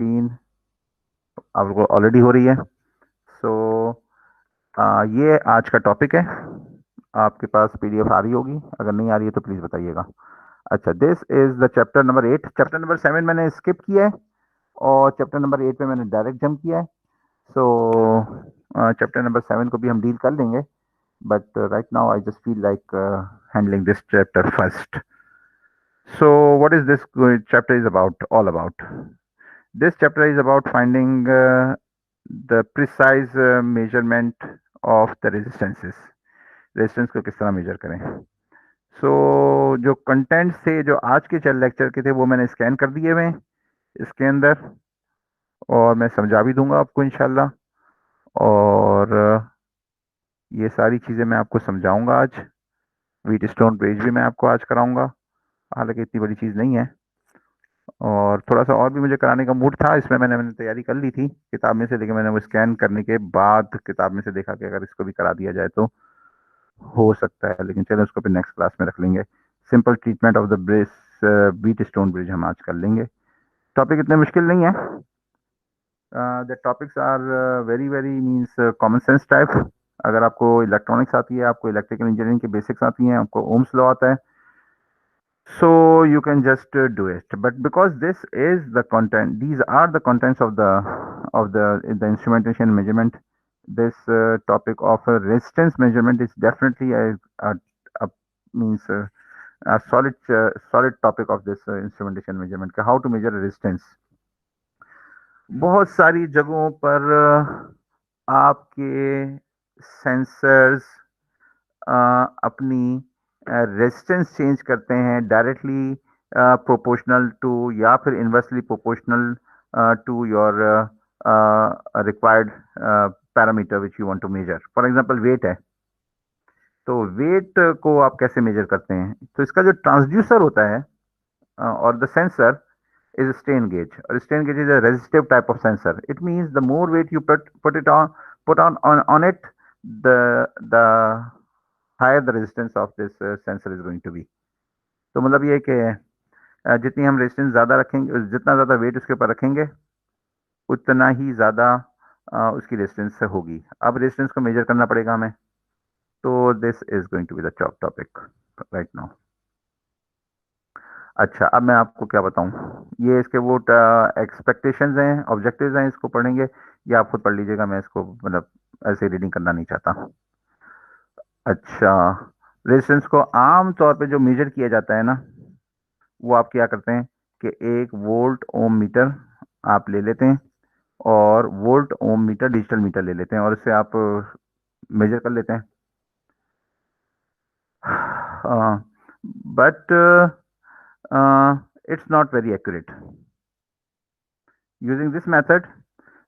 Screen आपको already हो रही है। सो ये आज का टॉपिक है। आपके पास पीडीएफ आ रही होगी, अगर नहीं आ रही है तो प्लीज़ बताइएगा। अच्छा, this is the chapter number 8। Chapter number 7 मैंने स्किप किया है और चैप्टर नंबर 8 पे मैंने डायरेक्ट जंप किया है। सो चैप्टर नंबर 7 को भी हम डील कर लेंगे, but right now I just feel like handling this chapter first. So what is this chapter is about all about? This chapter is about finding the precise measurement of the resistances. Resistance को किस तरह major करें। सो जो contents थे जो आज के चल लेक्चर के थे वो मैंने स्कैन कर दिए हुए हैं इसके अंदर, और मैं समझा भी दूंगा आपको इंशाल्लाह। और ये सारी चीज़ें मैं आपको समझाऊंगा आज। व्हीट स्टोन ब्रिज भी मैं आपको आज कराऊंगा, हालांकि इतनी बड़ी चीज़ नहीं है। और थोड़ा सा और भी मुझे कराने का मूड था, इसमें मैंने तैयारी कर ली थी किताब में से, लेकिन मैंने वो स्कैन करने के बाद किताब में से देखा कि अगर इसको भी करा दिया जाए तो हो सकता है, लेकिन चलो उसको फिर नेक्स्ट क्लास में रख लेंगे। Simple treatment of the bridge, wheatstone bridge हम आज कर लेंगे। टॉपिक इतने मुश्किल नहीं है। The topics are very very means common sense type. अगर आपको इलेक्ट्रॉनिक्स आती है, आपको इलेक्ट्रिकल इंजीनियरिंग की बेसिक्स आती हैं, आपको ओम्स लॉ आता है, so you can just do it. But because this is the content, these are the contents of the instrumentation measurement. This topic of resistance measurement is definitely a means a solid topic of this instrumentation measurement. How to measure resistance? बहुत सारी जगहों पर आपके sensors अपनी resistance change करते हैं directly proportional to या फिर inversely proportional to your required parameter which you want to measure. For example weight है, तो वेट को आप कैसे मेजर करते हैं? तो इसका जो ट्रांसड्यूसर होता है और the sensor is a strain gauge, or strain gauge is a resistive type of sensor. It means the more weight you put on it, the higher the resistance of this sensor is going to be. तो मतलब ये कि जितनी हम resistance ज़्यादा रखेंगे, जितना ज़्यादा वेट उसके ऊपर रखेंगे, उतना ही ज़्यादा उसकी रेजिस्टेंस होगी। अब रेजिस्टेंस को मेजर करना पड़ेगा हमें, तो this is going to be the topic right now. अच्छा, अब मैं आपको क्या बताऊं, ये इसके वो एक्सपेक्टेशंस हैं, ऑब्जेक्टिव्स हैं, इसको पढ़ेंगे या आप खुद पढ़ लीजिएगा, मैं इसको मतलब ऐसे रीडिंग करना नहीं चाहता। अच्छा, रेजिस्टेंस को आम तौर पे जो मेजर किया जाता है ना, वो आप क्या करते हैं कि एक वोल्ट ओम मीटर आप ले लेते हैं, और volt ohm meter digital meter ले लेते हैं, और इससे आप मेजर कर लेते हैं। But it's not very accurate. Using this method,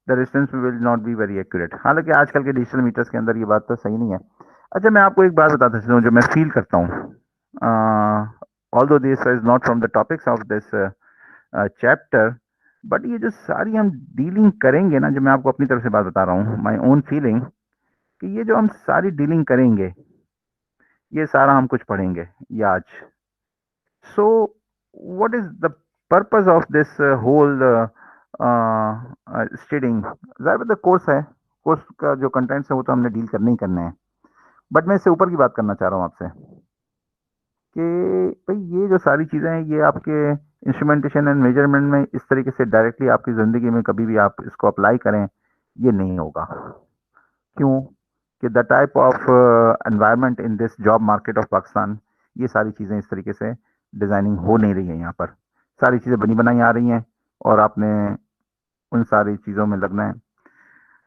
the resistance will not be very accurate. हालांकि आजकल के डिजिटल मीटर्स के अंदर ये बात तो सही नहीं है। अच्छा, मैं आपको एक बात बताता चलूँ जो मैं फील करता हूँ, although this is not from the topics of this chapter, but ये जो सारी हम डीलिंग करेंगे ना, जो मैं आपको अपनी तरफ से बात बता रहा हूँ, माई ओन फीलिंग, कि ये जो हम सारी डीलिंग करेंगे, ये सारा हम कुछ पढ़ेंगे ये आज। सो what is the purpose of this whole studying? ज़ाहिर बात कोर्स है, कोर्स का जो कंटेंट्स है वो तो हमने डील करने ही करने हैं, बट मैं इससे ऊपर की बात करना चाह रहा हूँ आपसे कि भाई ये जो सारी चीज़ें हैं ये आपके इंस्ट्रूमेंटेशन एंड मेजरमेंट में इस तरीके से डायरेक्टली आपकी ज़िंदगी में कभी भी आप इसको अप्लाई करें, ये नहीं होगा। क्यों? कि the type of environment in this job market of Pakistan, ये सारी चीज़ें इस तरीके से डिज़ाइनिंग हो नहीं रही है। यहाँ पर सारी चीज़ें बनी बनाई आ रही हैं और आपने उन सारी चीज़ों में लगना है।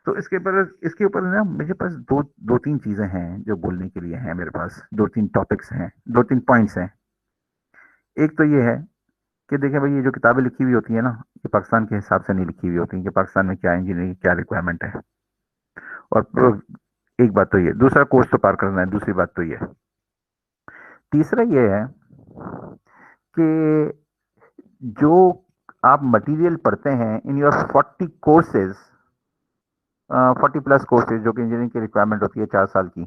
तो इसके ऊपर ना मेरे पास दो तीन चीज़ें हैं जो बोलने के लिए हैं, मेरे पास दो तीन टॉपिक्स हैं, दो तीन पॉइंट्स हैं। एक तो ये है कि देखें भाई, ये जो किताबें लिखी हुई होती है ना, ये पाकिस्तान के हिसाब से नहीं लिखी हुई होती कि पाकिस्तान में क्या इंजीनियरिंग क्या रिक्वायरमेंट है। और एक बात तो ये, दूसरा कोर्स तो पार करना है, दूसरी बात तो ये, तीसरा ये है कि जो आप मटेरियल पढ़ते हैं इन योर 40 कोर्सेज, 40+ कोर्सेज जो कि इंजीनियरिंग की रिक्वायरमेंट होती है 4 साल की,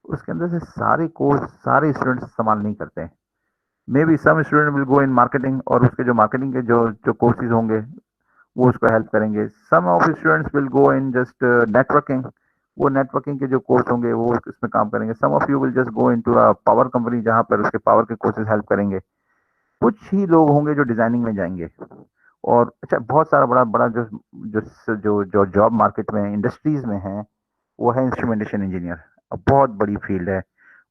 उसके अंदर से सारे कोर्स सारे स्टूडेंट्स इस्तेमाल नहीं करते हैं। Maybe some student will go in marketing, और उसके जो मार्केटिंग के जो कोर्सेज होंगे वो उसको हेल्प करेंगे। Some of students will go in just networking, वो नेटवर्किंग के जो कोर्स होंगे वो इसमें काम करेंगे। Some of you will just go into a power company, जहां पर उसके पावर के कोर्सेज हेल्प करेंगे। कुछ ही लोग होंगे जो डिजाइनिंग में जाएंगे। और अच्छा, बहुत सारा बड़ा बड़ा जो जो जो जो जॉब मार्केट में इंडस्ट्रीज में है, वो है इंस्ट्रूमेंटेशन इंजीनियर। अब बहुत बड़ी फील्ड है,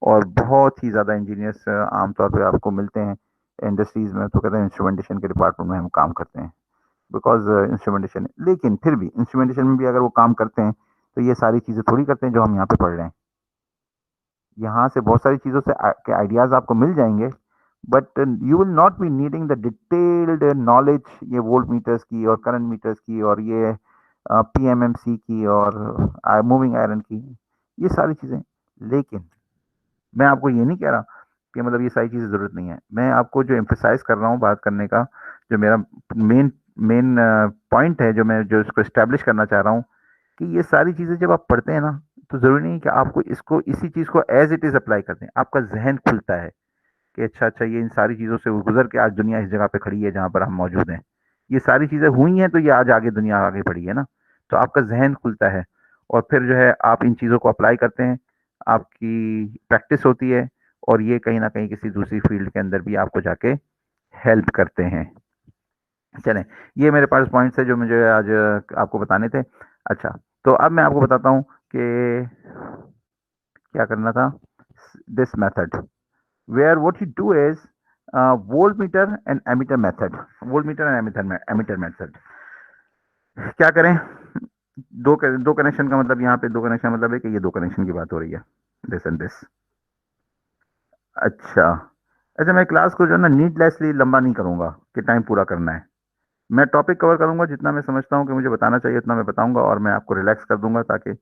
और बहुत ही ज़्यादा इंजीनियर्स आमतौर पे आपको मिलते हैं इंडस्ट्रीज में। तो कहते हैं इंस्ट्रूमेंटेशन के डिपार्टमेंट में हम काम करते हैं, बिकॉज इंस्ट्रूमेंटेशन। लेकिन फिर भी इंस्ट्रूमेंटेशन में भी अगर वो काम करते हैं, तो ये सारी चीज़ें थोड़ी करते हैं जो हम यहाँ पे पढ़ रहे हैं। यहाँ से बहुत सारी चीज़ों से के आइडियाज़ आपको मिल जाएंगे, but you will not be needing the detailed knowledge, ये वोल्ट मीटर्स की और करंट मीटर्स की और ये पीएमएमसी की और मूविंग आयरन की, ये सारी चीज़ें। लेकिन मैं आपको ये नहीं कह रहा कि मतलब ये सारी चीज़ें ज़रूरत नहीं है। मैं आपको जो एम्फेसाइज कर रहा हूँ बात करने का, जो मेरा मेन मेन पॉइंट है, जो मैं जो इसको इस्टेब्लिश करना चाह रहा हूँ, कि ये सारी चीज़ें जब आप पढ़ते हैं ना, तो ज़रूरी नहीं कि आपको इसको इसी चीज़ को एज इट इज़ अप्लाई कर दें। आपका जहन खुलता है कि अच्छा अच्छा, ये इन सारी चीज़ों से गुजर के आज दुनिया इस जगह पे खड़ी है जहाँ पर हम मौजूद हैं। ये सारी चीज़ें हुई हैं, तो ये आज आगे दुनिया आगे बढ़ी है ना। तो आपका जहन खुलता है, और फिर जो है आप इन चीज़ों को अप्लाई करते हैं, आपकी प्रैक्टिस होती है, और ये कहीं ना कहीं किसी दूसरी फील्ड के अंदर भी आपको जाके हेल्प करते हैं। चलें, ये मेरे पास पॉइंट्स है जो मुझे आज आपको बताने थे। अच्छा, तो अब मैं आपको बताता हूँ कि क्या करना था। This method where what you do is voltmeter and ammeter method, voltmeter and ammeter method। क्या करें, दो कनेक्शन का मतलब, यहाँ पे दो कनेक्शन मतलब है कि ये दो कनेक्शन की बात हो रही है, दिस एंड दिस। अच्छा अच्छा, मैं क्लास को जो है ना नीडलेसली लंबा नहीं करूंगा कि टाइम पूरा करना है। मैं टॉपिक कवर करूंगा, जितना मैं समझता हूँ कि मुझे बताना चाहिए उतना मैं बताऊंगा, और मैं आपको रिलैक्स कर दूंगा ताकि।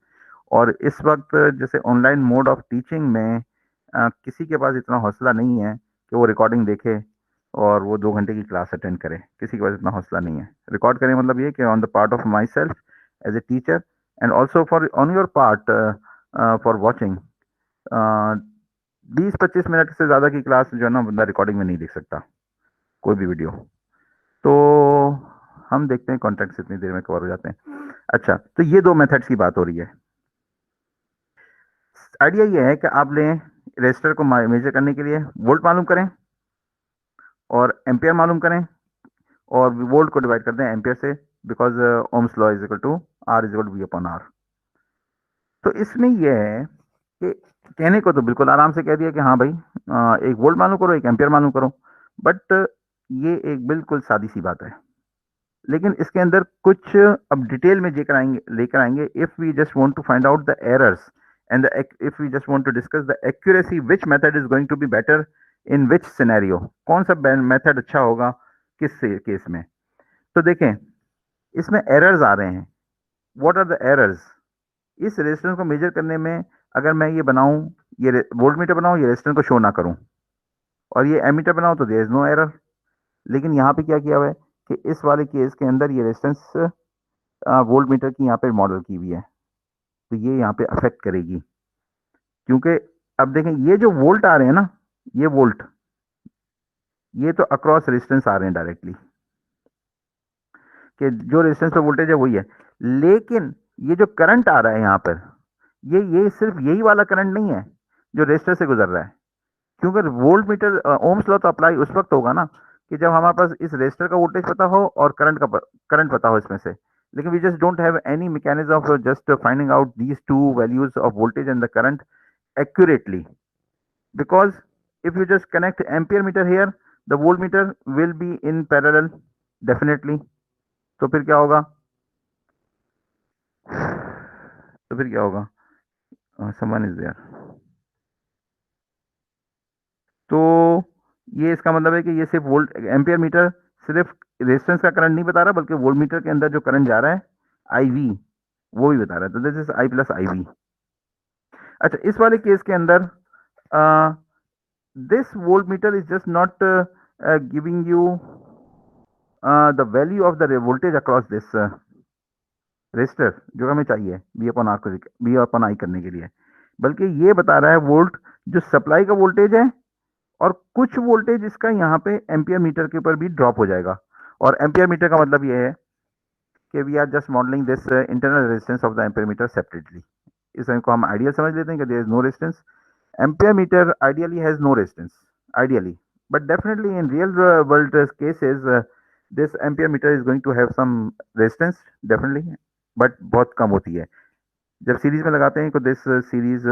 और इस वक्त जैसे ऑनलाइन मोड ऑफ टीचिंग में किसी के पास इतना हौसला नहीं है कि वो रिकॉर्डिंग देखे और वो 2 घंटे की क्लास अटेंड करे। किसी के पास इतना हौसला नहीं है। रिकॉर्ड करें मतलब ये कि on the part of myself as a teacher, and also for on your part for watching. 20-25 minute से ज़्यादा की क्लास जो है ना बंदा रिकॉर्डिंग में नहीं देख सकता, कोई भी वीडियो। तो हम देखते हैं कॉन्टेक्ट कितनी देर में कवर हो जाते हैं। अच्छा, तो ये दो मेथड्स की बात हो रही है। आइडिया ये है कि आप लें रेजिस्टर को मेजर करने के लिए वोल्ट मालूम करें और एम्पियर मालूम करें, और वोल्ट को डिवाइड कर दें एम्पियर से, because ohm's law is equal to R is equal to V upon R. तो इसमें यह है कि कहने को तो बिल्कुल आराम से कह दिया कि हाँ भाई, एक वोल्ट मालूम करो, एक एम्पियर मालूम करो, बट ये एक बिल्कुल सादी सी बात है। लेकिन इसके अंदर कुछ अब डिटेल में लेकर आएंगे। If we just want to find out the errors and if we just want to discuss the accuracy, which method is going to be better in which scenario, कौन सा मेथड अच्छा होगा किस केस में। तो देखें, इसमें एरर्स आ रहे हैं। व्हाट आर द एरर्स इस रेजिस्टेंस को मेजर करने में? अगर मैं ये बनाऊं, ये वोल्ट मीटर बनाऊं, ये रेजिस्टेंस को शो ना करूं, और ये एमीटर बनाऊं, तो देयर इज नो एरर। लेकिन यहाँ पे क्या किया हुआ है कि इस वाले केस के अंदर ये रेजिस्टेंस वोल्ट मीटर की यहाँ पे मॉडल की हुई है, तो ये यहाँ पे अफेक्ट करेगी। क्योंकि अब देखें, ये जो वोल्ट आ रहे हैं ना, ये वोल्ट, ये तो अक्रॉस रेजिस्टेंस आ रहे हैं डायरेक्टली, कि जो रेजिस्टेंस पे वोल्टेज है वही है। लेकिन ये जो करंट आ रहा है यहाँ पर, ये सिर्फ यही वाला करंट नहीं है जो रेजिस्टर से गुजर रहा है। क्योंकि वोल्ट मीटर, ओम्स लॉ तो अप्लाई उस वक्त होगा ना कि जब हमारे पास इस रेजिस्टर का वोल्टेज पता हो और करंट पता हो इसमें से। लेकिन we just don't have any mechanism of just finding out these two values of voltage and the current accurately, because if you just connect ampere meter here, the voltmeter will be in parallel definitely। तो फिर क्या होगा, तो फिर क्या होगा, someone is there। तो ये इसका मतलब है कि ये सिर्फ वोल्ट एम्पियर मीटर सिर्फ रेजिस्टेंस का करंट नहीं बता रहा, बल्कि वोल्ट मीटर के अंदर जो करंट जा रहा है आई वी, वो भी बता रहा है। तो this is I plus I V. अच्छा, इस वाले केस के अंदर this voltmeter is just not giving you the value of the voltage across this resistor जो हमें चाहिए V अपॉन आर को, V अपॉन आई करने के लिए, बल्कि ये बता रहा है वोल्ट जो सप्लाई का वोल्टेज है, और कुछ वोल्टेज इसका यहाँ पे एम्पियर मीटर के ऊपर भी ड्रॉप हो जाएगा। और एम्पियर मीटर का मतलब ये है कि we are just modelling this internal resistance of the ampere meter separately. इसको हम आइडियल समझ लेते हैं कि there is no resistance. Ampere meter ideally has no resistance, ideally, but definitely in real world cases this ampere meter is going to have some resistance definitely, but बहुत कम होती है। जब सीरीज में लगाते हैं तो दिस सीरीज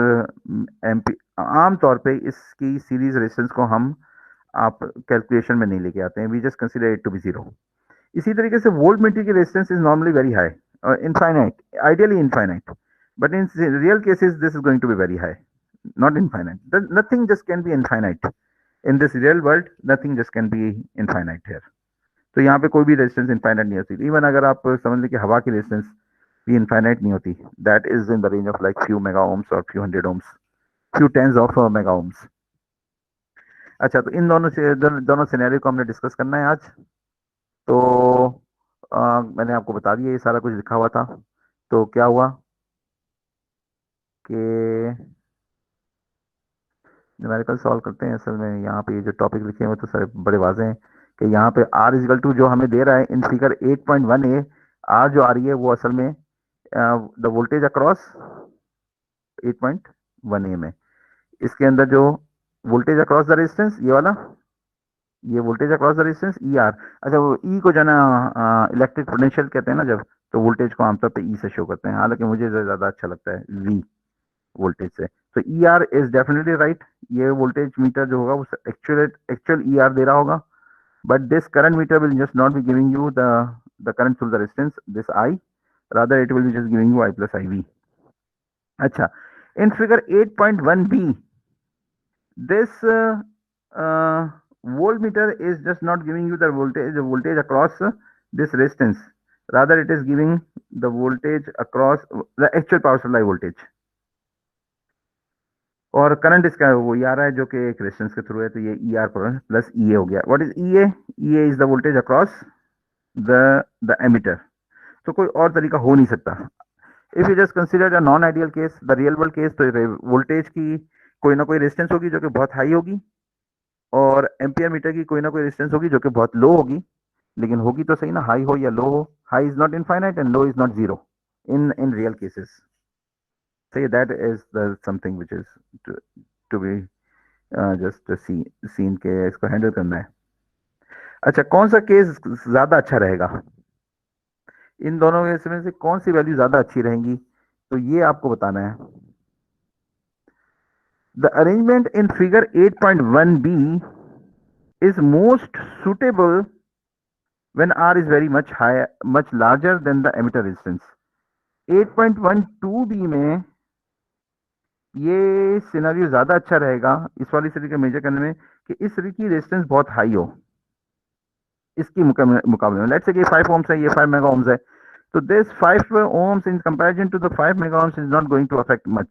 एम्पी, आम तौर पे इसकी सीरीज रेजिस्टेंस को हम आप कैलकुलेशन में नहीं लेके आते हैं, we just consider it to be zero. इसी तरीके से वोल्ट मीटर की resistance is normally very high और infinite, ideally infinite, but in real cases this is going to be very high, not infinite. Nothing just can be infinite in this real world. Nothing just can be infinite here. तो यहाँ पे कोई भी resistance infinite नहीं होती। Even अगर आप समझ लें कि हवा की रेजिस्टेंस भी इनफाइनाइट नहीं होती, that is in the range of like few mega ohms और few hundred ohms, few tens of mega ohms. अच्छा, तो इन दोनों से दोनों सिनेरियो को हमने डिस्कस करना है आज। तो मैंने आपको बता दिया ये सारा कुछ लिखा हुआ था। तो क्या हुआ कि न्यूमेरिकल सॉल्व करते हैं। असल में यहाँ पे ये जो टॉपिक लिखे हुए तो सारे बड़े वाजे हैं कि यहाँ पे आर इजिकल टू जो हमें दे रहा है इन फिगर 8.1 ए, आर जो आ रही है वो असल में द वोल्टेज अक्रॉस 8.1 ए में, इसके अंदर जो वोल्टेज अक्रॉस द रेजिस्टेंस ये वाला, ये voltage across the resistance E R. अच्छा, वो ई को जो ना इलेक्ट्रिक पोटेंशियल कहते हैं ना जब, तो वोल्टेज को आमतौर पे ई से शो करते हैं, हालांकि मुझे ज़्यादा अच्छा लगता है वी वोल्टेज से। तो E R is definitely right, ये वोल्टेज मीटर जो होगा वो एक्चुअल एक्चुअल ई आर दे रहा होगा, but this current meter will just not be giving you the current through the resistance this I, rather it will be just giving you I plus I V. अच्छा, in figure 8.1 B this voltmeter is just not giving you the voltage across this resistance, rather it is giving the voltage across the actual power supply voltage, और current इसका वो ये आ रहा है जो कि एक रेजिस्टेंस के थ्रू है, तो ये E R plus E A हो गया। What is E A? E A is the voltage across the ammeter. तो कोई और तरीका हो नहीं सकता। If you just consider a non ideal case, the real world case, तो वोल्टेज की कोई ना कोई रेजिस्टेंस होगी जो कि बहुत हाई होगी, और एम्पियर मीटर की कोई ना कोई रेजिस्टेंस होगी जो कि बहुत लो होगी, लेकिन होगी तो सही ना, हाई हो या लो हो। High is not infinite and low is not zero in real cases. सही, that is the something which is to be just seen के इसको हैंडल करना है। अच्छा, कौन सा केस ज्यादा अच्छा रहेगा? इन दोनों केस में से कौन सी वैल्यू ज्यादा अच्छी रहेंगी, तो ये आपको बताना है। The arrangement in figure 8.1b is most suitable when R is very much higher, much larger than the emitter resistance. 8.12b में ये सिनेरियो ज्यादा अच्छा रहेगा इस वाली सीरीज का मेजर करने में कि इस सीरीज की रेजिस्टेंस बहुत हाई हो इसकी मुकाबले में। लेट्स से कि 5 ओम्स है, ये 5 मेगा ओम्स है, तो this 5 ohms in comparison to the 5 mega ohms is not going to affect much,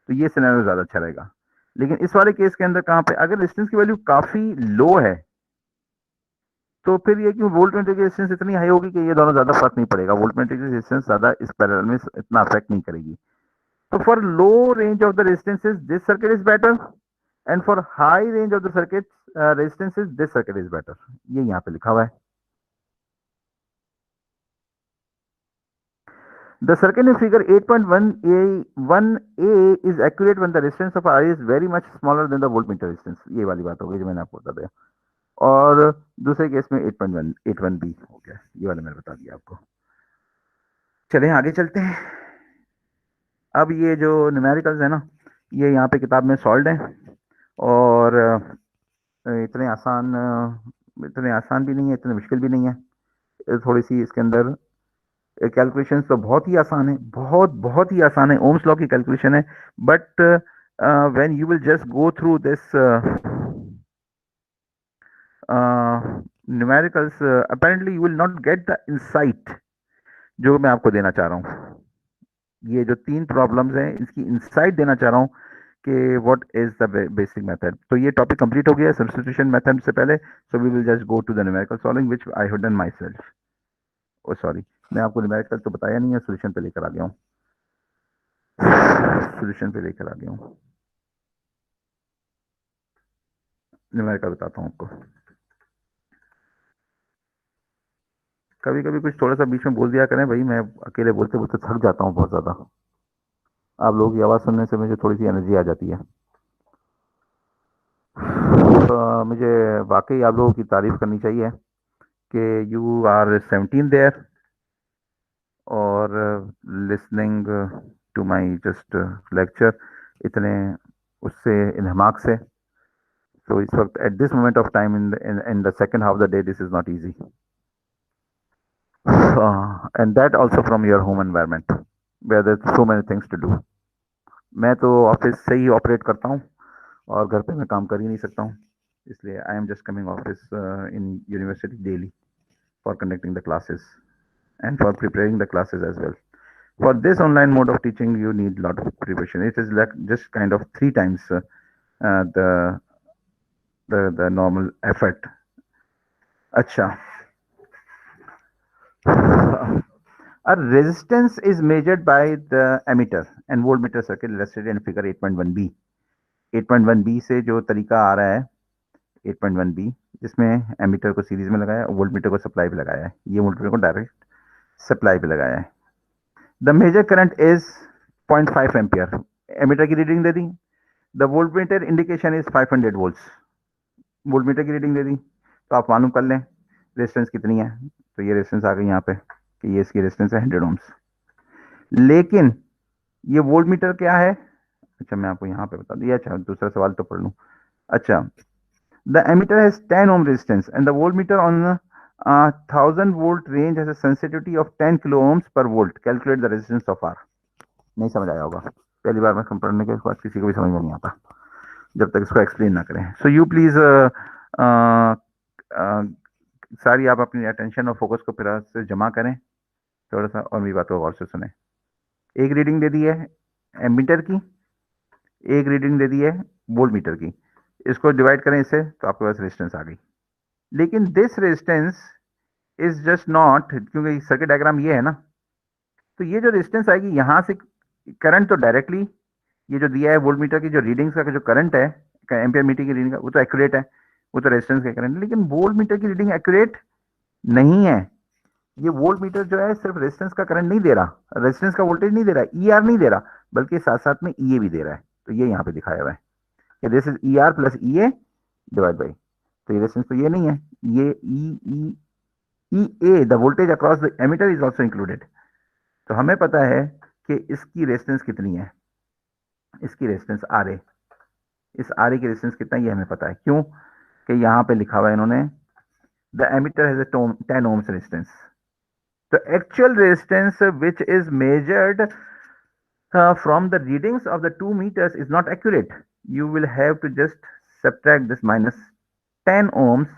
तो ये सिनेरियो ज्यादा अच्छा रहेगा। लेकिन इस वाले केस के अंदर कहां पे अगर रेजिस्टेंस की वैल्यू काफी लो है, तो फिर ये कि वोल्टमीटर की रेजिस्टेंस इतनी हाई होगी कि ये दोनों ज्यादा फर्क नहीं पड़ेगा, वोल्टमीटर की रेजिस्टेंस ज्यादा इस पैरेलल में इतना अफेक्ट नहीं करेगी। तो for low range of the resistances this circuit is better, and for high range of the circuit resistances this circuit is better, ये यहाँ पे लिखा हुआ है। The circuit in figure 8.1a is accurate when the resistance of R is very much smaller than the voltmeter resistance, ये वाली बात हो गई जो मैंने आपको बता दिया। और दूसरे केस में 8.1 बी हो गया, ये वाला मैंने बता दिया आपको। चलें आगे चलते हैं। अब ये जो न्यूमेरिकल्स है ना, ये यहाँ पे किताब में सॉल्व हैं, और इतने आसान भी नहीं है, इतने मुश्किल भी नहीं है। थोड़ी सी इसके अंदर कैलकुलेशन तो बहुत ही आसान है, बहुत बहुत ही आसान है, ओम्स लॉ की कैलकुलेशन है, but when you will just go through this numericals apparently you will not get the insight जो मैं आपको देना चाह रहा हूँ। ये जो 3 प्रॉब्लम्स हैं इसकी इंसाइट देना चाह रहा हूँ कि what is the basic method. तो ये टॉपिक कंप्लीट हो गया है सब्स्टिट्यूशन मेथड से पहले, so we will just go to the numerical solving which I have done myself. Oh sorry, मैं आपको न्यूमेरिकल तो बताया नहीं है, सोल्यूशन पे लेकर आ गया हूँ, सोल्यूशन पे लेकर आ गया हूँ। न्यूमेरिकल बताता हूँ आपको। कभी कभी कुछ थोड़ा सा बीच में बोल दिया करें भाई, मैं अकेले बोलते बोलते थक जाता हूँ बहुत ज़्यादा। आप लोगों की आवाज़ सुनने से मुझे थोड़ी सी एनर्जी आ जाती है। मुझे वाकई आप लोगों की तारीफ करनी चाहिए कि यू आर 17 देयर और listening to my just lecture इतने उससे इन्हमाक से। तो इस वक्त at this moment of time in the second half of the day this is not easy, and that also from your home environment where there so many things to do. मैं तो office से ही operate करता हूँ और घर पे मैं काम कर ही नहीं सकता हूँ, इसलिए I am just coming office in university daily for conducting the classes and for preparing the classes as well. For this online mode of teaching, you need a lot of preparation. It is like just kind of 3 times the the normal effort. अच्छा, a resistance is measured by the ammeter and voltmeter circuit illustrated in figure 8.1b. 8.1b से जो तरीका आ रहा है 8.1b, जिसमें ammeter को series में लगाया और वोल्टमीटर को सप्लाई पे लगाया है, ये वोल्टमीटर को डायरेक्ट सप्लाई पे लगाया है। The major current is 0.5 ampere, ammeter की रीडिंग दे दी। The voltmeter indication is 500 volts, voltmeter की रीडिंग दे दी, तो आप मालूम कर लें रेजिस्टेंस कितनी है। तो ये रेजिस्टेंस आ गई यहाँ पे कि ये इसकी रेजिस्टेंस है 100 ओम्स। लेकिन ये वोल्टमीटर क्या है, अच्छा मैं आपको यहाँ पे बता दिया। अच्छा दूसरा सवाल तो पढ़ लूँ। अच्छा, the ammeter has 10 ohm resistance and the voltmeter on 1000 volt range has a sensitivity of 10 kilo ohms per volt, calculate the resistance of R. नहीं समझ आया होगा, पहली बार में पढ़ने के बाद किसी को भी समझ में नहीं आता जब तक इसको एक्सप्लेन ना करें। सो यू प्लीज सारी आप अपनी अटेंशन और फोकस को फिर से जमा करें थोड़ा सा और मेरी बात को गौर से सुने। एक रीडिंग दे दी है एमीटर की, एक रीडिंग दे दी है वोल्टमीटर की, इसको डिवाइड करें इससे तो आपके पास रेजिस्टेंस आ गई। लेकिन this resistance is just not, क्योंकि सर्किट डायग्राम ये है ना, तो ये जो रेजिस्टेंस आएगी यहां से करंट तो डायरेक्टली ये जो दिया है वोल्टमीटर की जो रीडिंग्स का जो करंट है एम्पियर मीटर की रीडिंग का वो तो एक्यूरेट है, वो तो रेजिस्टेंस का करंट है, लेकिन वोल्टमीटर की रीडिंग एक्यूरेट नहीं है। ये वोल्टमीटर जो है सिर्फ रेजिस्टेंस का करंट नहीं दे रहा, रेजिस्टेंस का वोल्टेज नहीं दे रहा, ईआर नहीं दे रहा, बल्कि साथ साथ में ईए भी दे रहा है। तो ये यहाँ पे दिखाया हुआ है कि this is ER plus EA divide by, तो ये रेजिस्टेंस तो ये नहीं है, ये E A the voltage across the ammeter is also included. तो हमें पता है कि इसकी रेजिस्टेंस कितनी है, इसकी रेजिस्टेंस आर ए, इस आर ए की रेजिस्टेंस कितना ये हमें पता है। क्यों कि यहाँ पे लिखा हुआ है इन्होंने the ammeter has a 10 ohms resistance. तो actual resistance which is measured from the readings of the 2 meters is not accurate. You will have to just subtract this minus 10 ohms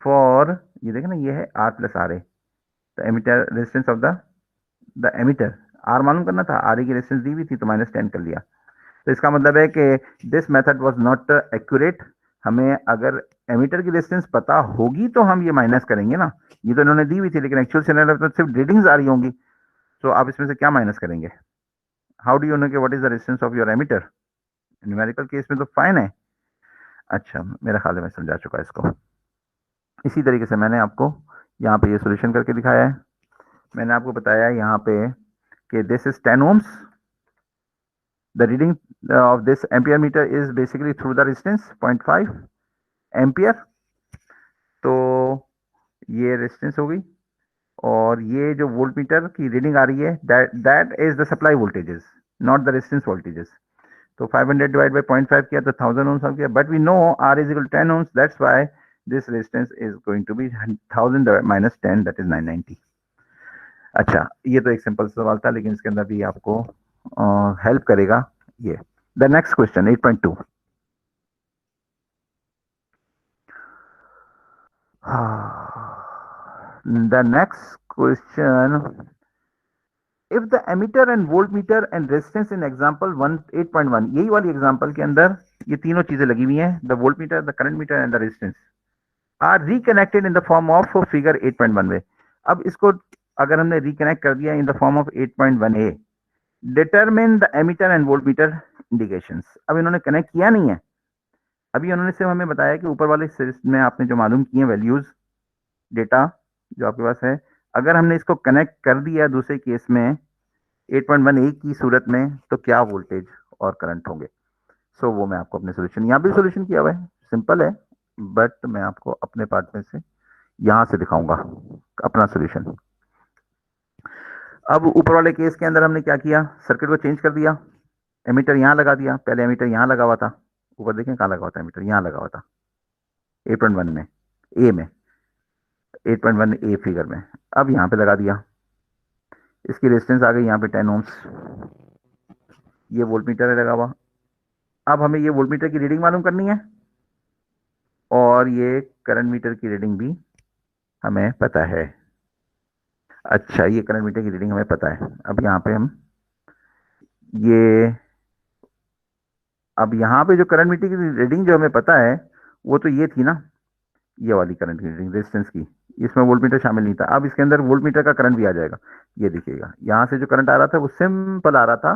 for, ये देखें ना, ये है R plus RA, the emitter resistance of the emitter। R मालूम करना था, RA की resistance दी हुई थी तो -10 कर लिया। तो इसका मतलब है कि this method was not accurate. हमें अगर एमीटर की रेजिस्टेंस पता होगी तो हम ये माइनस करेंगे ना, ये तो इन्होंने दी हुई थी लेकिन एक्चुअल सिनेरियो में तो सिर्फ रीडिंग्स आ रही होंगी, तो आप इसमें से क्या माइनस करेंगे। हाउ डू यू नो कि what is the resistance of your ammeter, numerical case में तो फाइन है। अच्छा मेरा ख्याल है मैं समझा चुका इसको। इसी तरीके से मैंने आपको यहाँ पे ये सोल्यूशन करके दिखाया है। मैंने आपको बताया यहाँ पे कि this is 10 ohms, the reading of this ampere meter is basically through the resistance 0.5 ampere. तो ये रेजिस्टेंस हो गई और ये जो वोल्ट मीटर की रीडिंग आ रही है that is the supply voltages, not the resistance voltages. तो 500 डिवाइड बाय 0.5 किया तो 1000 ohms आ गया, but we know R is equal to 10 ohms, that's why this resistance is going to be 1000 minus 10, that is 990। अच्छा ये तो एक simple सवाल था लेकिन इसके अंदर भी आपको हेल्प करेगा ये। The next question 8.2, the next question, if the emitter and voltmeter and resistance in example 8.1, यही वाली एग्जांपल के अंदर ये तीनों चीजें लगी हुई हैं, the voltmeter, the current meter and the resistance are reconnected in the form of figure 8.1 में। अब इसको अगर हमने रिकनेक्ट कर दिया in the form of 8.1a, determine the ammeter and voltmeter indications. अब इन्होंने कनेक्ट किया नहीं है, अभी उन्होंने सिर्फ हमें बताया कि ऊपर वाले सीरीज में आपने जो मालूम किए वैल्यूज डेटा जो आपके पास है, अगर हमने इसको कनेक्ट कर दिया दूसरे केस में 8.1 की सूरत में, तो क्या वोल्टेज और करंट होंगे। सो वो मैं आपको अपने सोल्यूशन, यहाँ भी सोल्यूशन किया हुआ है, सिंपल है, बट मैं आपको अपने पार्ट में से यहां से दिखाऊंगा अपना सोल्यूशन। अब ऊपर वाले केस के अंदर हमने क्या किया, सर्किट को चेंज कर दिया, एमीटर यहां लगा दिया, पहले एमीटर यहां लगा हुआ था, ऊपर देखें कहां लगा हुआ था एमीटर, यहां लगा हुआ था 8.1 में, ए में, 8.1 ए फिगर में, अब यहां पे लगा दिया, इसकी रेजिस्टेंस आ गई यहाँ पे 10 ओम्स, ये वोल्ट मीटर है लगा हुआ। अब हमें ये वोल्ट मीटर की रीडिंग मालूम करनी है और ये करंट मीटर की रीडिंग भी हमें पता है। अच्छा, ये करंट मीटर की रीडिंग हमें पता है। अब यहाँ पे हम ये, अब यहाँ पे जो करंट मीटर की रीडिंग जो हमें पता है वो तो ये थी ना, ये वाली करंट की रीडिंग रेजिस्टेंस की, इसमें वोल्ट मीटर शामिल नहीं था। अब इसके अंदर वोल्ट मीटर का करंट भी आ जाएगा, ये देखिएगा यहाँ से जो करंट आ रहा था वो सिंपल आ रहा था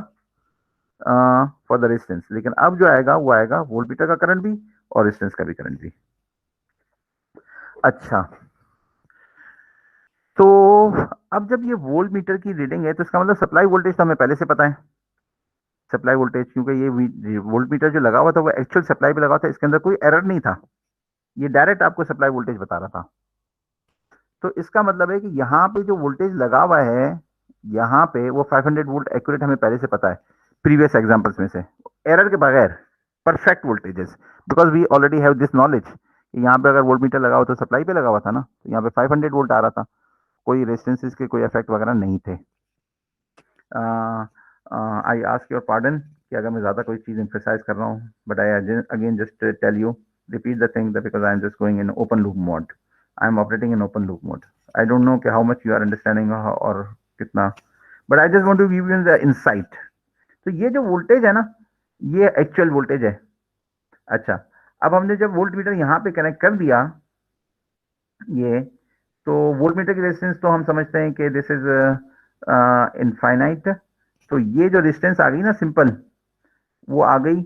फॉर द रेजिस्टेंस, लेकिन अब जो आएगा वो आएगा वोल्ट मीटर का करंट भी और रेजिस्टेंस का भी करंट भी। अच्छा, तो अब जब ये वोल्ट मीटर की रीडिंग है तो इसका मतलब सप्लाई वोल्टेज तो हमें पहले से पता है, सप्लाई वोल्टेज, क्योंकि ये वोल्ट मीटर जो लगा हुआ था वो एक्चुअल सप्लाई पे लगा हुआ था, इसके अंदर कोई एरर नहीं था, ये डायरेक्ट आपको सप्लाई वोल्टेज बता रहा था। तो इसका मतलब है कि यहाँ पे जो वोल्टेज लगा हुआ है यहाँ पे वो 500 वोल्ट एक्यूरेट हमें पहले से पता है प्रीवियस एग्जांपल्स में से, एरर के बगैर perfect voltages, because we already have this knowledge कि यहाँ पे अगर वोल्ट मीटर लगा हुआ तो सप्लाई पे लगा हुआ था ना, तो यहाँ पे 500 वोल्ट आ रहा था, कोई रेजिस्टेंसेस के कोई इफेक्ट वगैरह नहीं थे। आई आस्क योर पार्डन कि अगर मैं ज़्यादा कोई चीज़ emphasize कर रहा हूँ, but I again just tell you, repeat the thing that because I am just going in open loop mode, I am operating in open loop mode. I don't know कि how much you are understanding और कितना, but I just want to give you the insight. तो ये जो voltage है ना, ये actual voltage है। अच्छा, अब हमने जब वोल्ट मीटर यहाँ पे कनेक्ट कर दिया ये, तो वोल्ट मीटर की रेजिस्टेंस तो हम समझते हैं कि दिस इज इनफाइनाइट, तो ये जो रेजिस्टेंस आ गई ना सिंपल, वो आ गई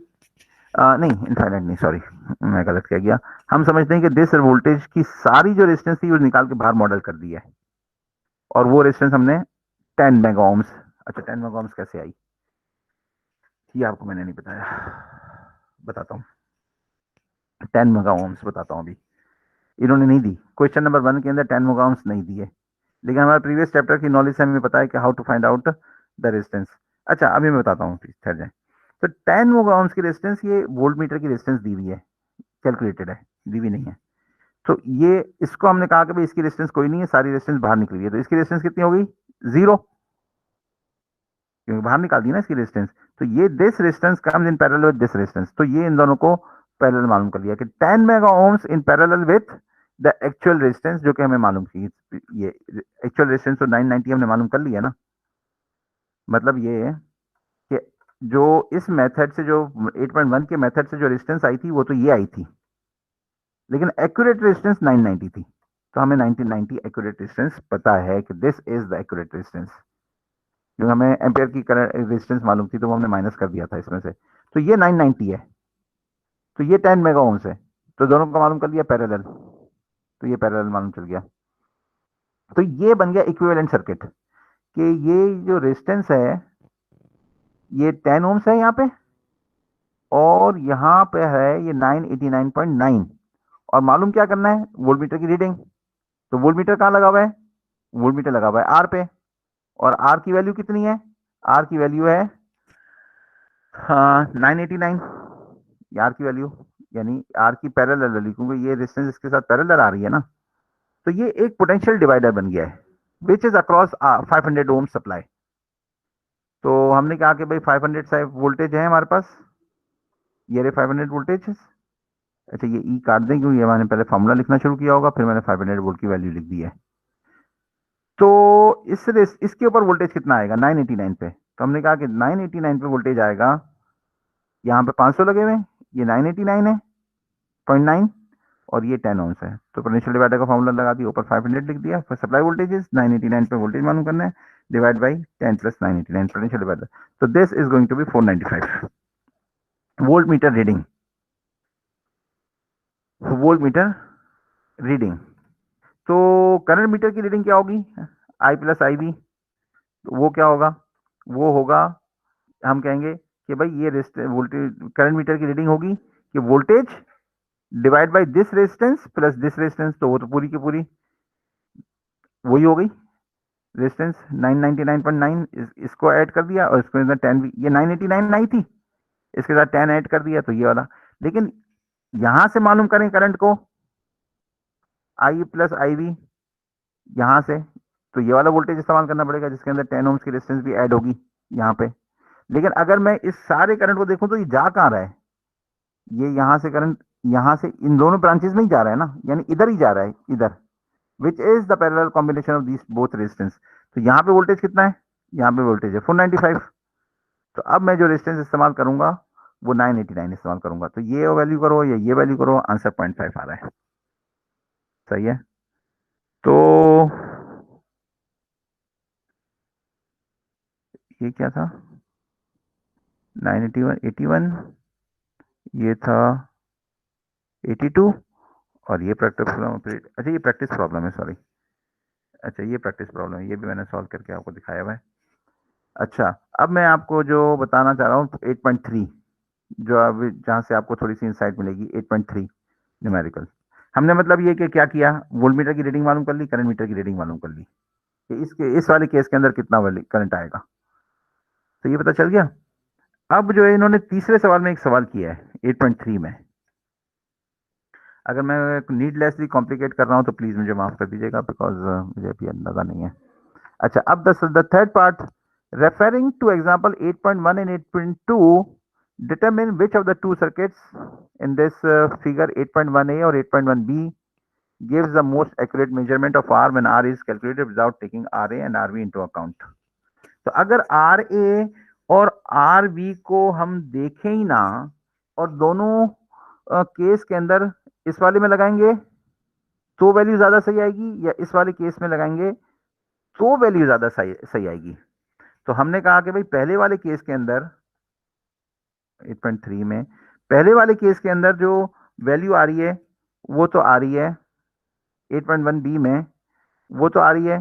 नहीं इनफाइनाइट नहीं, सॉरी मैं गलत कह गया, हम समझते हैं कि दिस वोल्टेज की सारी जो रेजिस्टेंस थी वो निकाल के बाहर मॉडल कर दी है, और वो रेजिस्टेंस हमने 10 मेगा ओम्स। अच्छा, 10 मेगा ओम्स कैसे आई ये आपको मैंने नहीं बताया, बताता हूँ। 10 मेगा ओम्स बताता हूँ अभी, इन्होंने नहीं दी, क्वेश्चन नंबर 1 के अंदर 10 मेगा ओम्स नहीं दिए, लेकिन हमारे प्रीवियस चैप्टर की नॉलेज से हमें पता है कि how to find out the resistance. अच्छा, अभी मैं बताता हूँ, प्लीज ठहर जाए। तो 10 मेगा ओम्स की रेजिस्टेंस ये वोल्ट मीटर की रेजिस्टेंस दी हुई है, कैलकुलेटेड है, दी हुई नहीं है। तो ये, इसको हमने कहा कि भाई इसकी रेजिस्टेंस कोई नहीं है, सारी रेजिस्टेंस बाहर निकली है, तो इसकी रेजिस्टेंस कितनी हो गई, 0, क्योंकि बाहर निकाल दी ना इसकी रेजिस्टेंस। तो ये this resistance comes in parallel with this resistance, तो ये इन दोनों को पैरेलल मालूम कर लिया कि 10 mega ohms in parallel with the actual resistance, जो कि हमें मालूम की, ये एक्चुअल रेजिस्टेंस तो 990 हमने मालूम कर लिया ना। मतलब ये है कि जो इस मेथड से, जो 8.1 के मेथड से जो रेजिस्टेंस आई थी वो तो ये आई थी, लेकिन एक्यूरेट रेजिस्टेंस 990 थी, तो हमें 1990 एक्यूरेट रेजिस्टेंस पता है कि this is the accurate resistance, क्योंकि हमें एम्पेयर की रेजिस्टेंस मालूम थी तो वो हमने माइनस कर दिया था इसमें से, तो ये 990 है, तो ये 10 मेगा ओम्स है, तो दोनों को मालूम कर लिया पैरेलल, तो ये पैरेलल मालूम चल गया। तो ये बन गया इक्विवेलेंट सर्किट, कि ये जो रेजिस्टेंस है ये 10 ओम्स है यहाँ पे, और यहाँ पे है ये 989.9, और मालूम क्या करना है, वोल्टमीटर की रीडिंग। तो वोल्टमीटर कहाँ लगा हुआ है, वोल्टमीटर लगा हुआ है आर पे, और आर की वैल्यू कितनी है, आर की वैल्यू है 989, आर की वैल्यू, यानी आर की पैरेलल वैल्यू, क्योंकि ये रेजिस्टेंस इसके साथ पैरेलल आ रही है ना, तो ये एक पोटेंशियल डिवाइडर बन गया है which is across 500 ohm supply. तो हमने कहा कि भाई 500 वोल्टेज है हमारे पास, ये रहे 500 वोल्टेज। अच्छा, ये ई काट दें क्योंकि मैंने पहले फॉर्मूला लिखना शुरू किया होगा, फिर मैंने 500 वोल्ट की वैल्यू लिख दी है। तो इसके ऊपर वोल्टेज कितना आएगा 989 पे, तो हमने कहा कि 989 पे वोल्टेज आएगा, यहाँ पे 500 लगे हुए, ये 989 है 0.9, और ये 10 ओम्स है, तो पोटेंशियल डिवाइडर का फॉर्मूला लगा दिया, ऊपर 500 लिख दिया, फिर सप्लाई वोल्टेज 989 पे वोल्टेज मालूम करना है, divide by 10 plus 989 potential divider, तो this is going to be 495 voltmeter reading, voltmeter reading. तो करंट मीटर की रीडिंग क्या होगी, आई प्लस आई बी, तो वो क्या होगा, वो होगा, हम कहेंगे कि भाई ये वोल्टेज करंट मीटर की रीडिंग होगी कि voltage divide by this resistance plus this resistance, तो वो तो पूरी की पूरी वही हो गई रेजिस्टेंस 999.9, इसको ऐड कर दिया और इसको अंदर 10 भी, ये 989 आई थी, इसके साथ 10 ऐड कर दिया तो ये वाला। लेकिन यहां से मालूम करें करंट को, आई प्लस आई वी, यहां से तो ये वाला वोल्टेज इस्तेमाल करना पड़ेगा जिसके अंदर 10 ओम्स की रेजिस्टेंस भी ऐड होगी यहाँ पे। लेकिन अगर मैं इस सारे करंट को देखूं तो ये जा कहां रहा है, ये यहां से करंट यहां से इन दोनों ब्रांचेस में ही जा रहा है ना, यानी इधर ही जा रहा है, इधर, which is the parallel combination of this both resistance. तो यहाँ पे वोल्टेज कितना है, यहाँ पे वोल्टेज है 495, तो अब मैं जो रेजिस्टेंस इस्तेमाल करूंगा वो 989 इस्तेमाल करूंगा, तो ये वैल्यू करो या ये वैल्यू करो, आंसर 0.5 आ रहा है। सही है, तो ये क्या था, 981 81, ये था 82, और ये प्रैक्टिस प्रॉब्लम, अच्छा ये प्रैक्टिस प्रॉब्लम है, सॉरी, अच्छा ये प्रैक्टिस प्रॉब्लम है, ये भी मैंने सॉल्व करके आपको दिखाया हुआ है। अच्छा, अब मैं आपको जो बताना चाह रहा हूँ 8.3, जो अब जहाँ से आपको थोड़ी सी इंसाइट मिलेगी, 8.3 न्यूमेरिकल। हमने मतलब ये कि क्या किया, वोल्ट मीटर की रीडिंग मालूम कर ली, करंट मीटर की रीडिंग मालूम कर ली कि इस वाले केस के अंदर कितना करंट आएगा, तो ये पता चल गया। अब जो है इन्होंने तीसरे सवाल में एक सवाल किया है 8.3 में, अगर मैं नीडलेसली कॉम्प्लिकेट कर रहा हूं तो प्लीज मुझे माफ कर दीजिएगा, बिकॉज मुझे अभी अंदाजा नहीं है। अच्छा, अब the third part, referring two example 8.1 and 8.2, determine which of the two circuits in this figure 8.1a or 8.1b gives the most accurate measurement of R when R is calculated without taking RA and RB into account। तो अगर RA और RB को हम देखें ही ना और दोनों case के अंदर इस वाले में लगाएंगे तो वैल्यू ज्यादा सही आएगी, या इस वाले केस में लगाएंगे तो वैल्यू ज्यादा सही आएगी। तो हमने कहा कि भाई पहले वाले केस के अंदर 8.3 में, पहले वाले केस के अंदर जो वैल्यू आ रही है वो तो आ रही है 8.1 बी में, वो तो आ रही है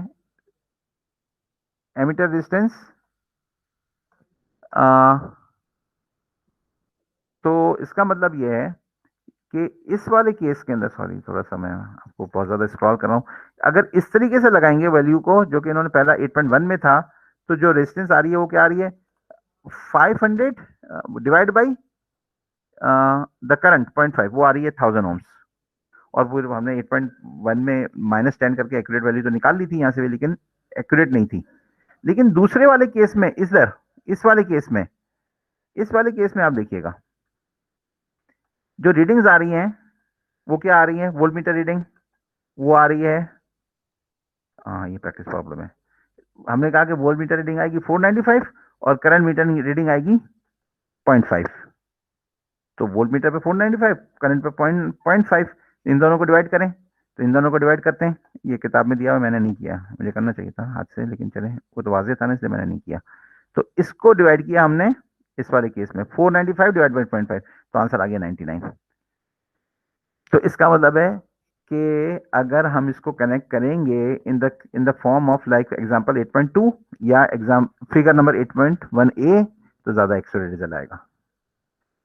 एमीटर रेजिस्टेंस, तो इसका मतलब ये है कि इस वाले केस के अंदर, सॉरी थोड़ा सा मैं आपको बहुत ज्यादा स्क्रॉल कर रहा हूं, अगर इस तरीके से लगाएंगे वैल्यू को जो कि इन्होंने पहला 8.1 में था, तो जो रेजिस्टेंस आ रही है वो क्या आ रही है, 500 डिवाइड बाई द करंट 0.5, वो आ रही है 1000 ओम्स। और वो हमने 8.1 में -10 करके एक्यूरेट वैल्यू तो निकाल ली थी यहाँ से भी, लेकिन एक्यूरेट नहीं थी। लेकिन दूसरे वाले केस में इधर इस वाले केस में आप देखिएगा जो रीडिंग्स आ रही हैं वो क्या आ रही है, वोल्ट मीटर रीडिंग वो आ रही है, हाँ ये प्रैक्टिस प्रॉब्लम है, हमने कहा कि वोल्ट मीटर रीडिंग आएगी 495 और करंट मीटर रीडिंग आएगी 0.5, तो वोल्ट मीटर पे 495, करंट पे 0.5, इन दोनों को डिवाइड करें, तो इन दोनों को डिवाइड करते हैं, ये किताब में दिया हुआ मैंने नहीं किया, मुझे करना चाहिए था हाथ से, लेकिन चले वो तो वाज़ेह था ना इसलिए मैंने नहीं किया। तो इसको डिवाइड किया हमने इस वाले केस में 495 डिवाइड बाई 0.5, तो आंसर आ गया 99। तो इसका मतलब है कि अगर हम इसको कनेक्ट करेंगे इन the form of like example 8.2 या एग्जाम फिगर नंबर 8.1 ए, तो ज्यादा एक्यूरेट रिजल्ट आएगा।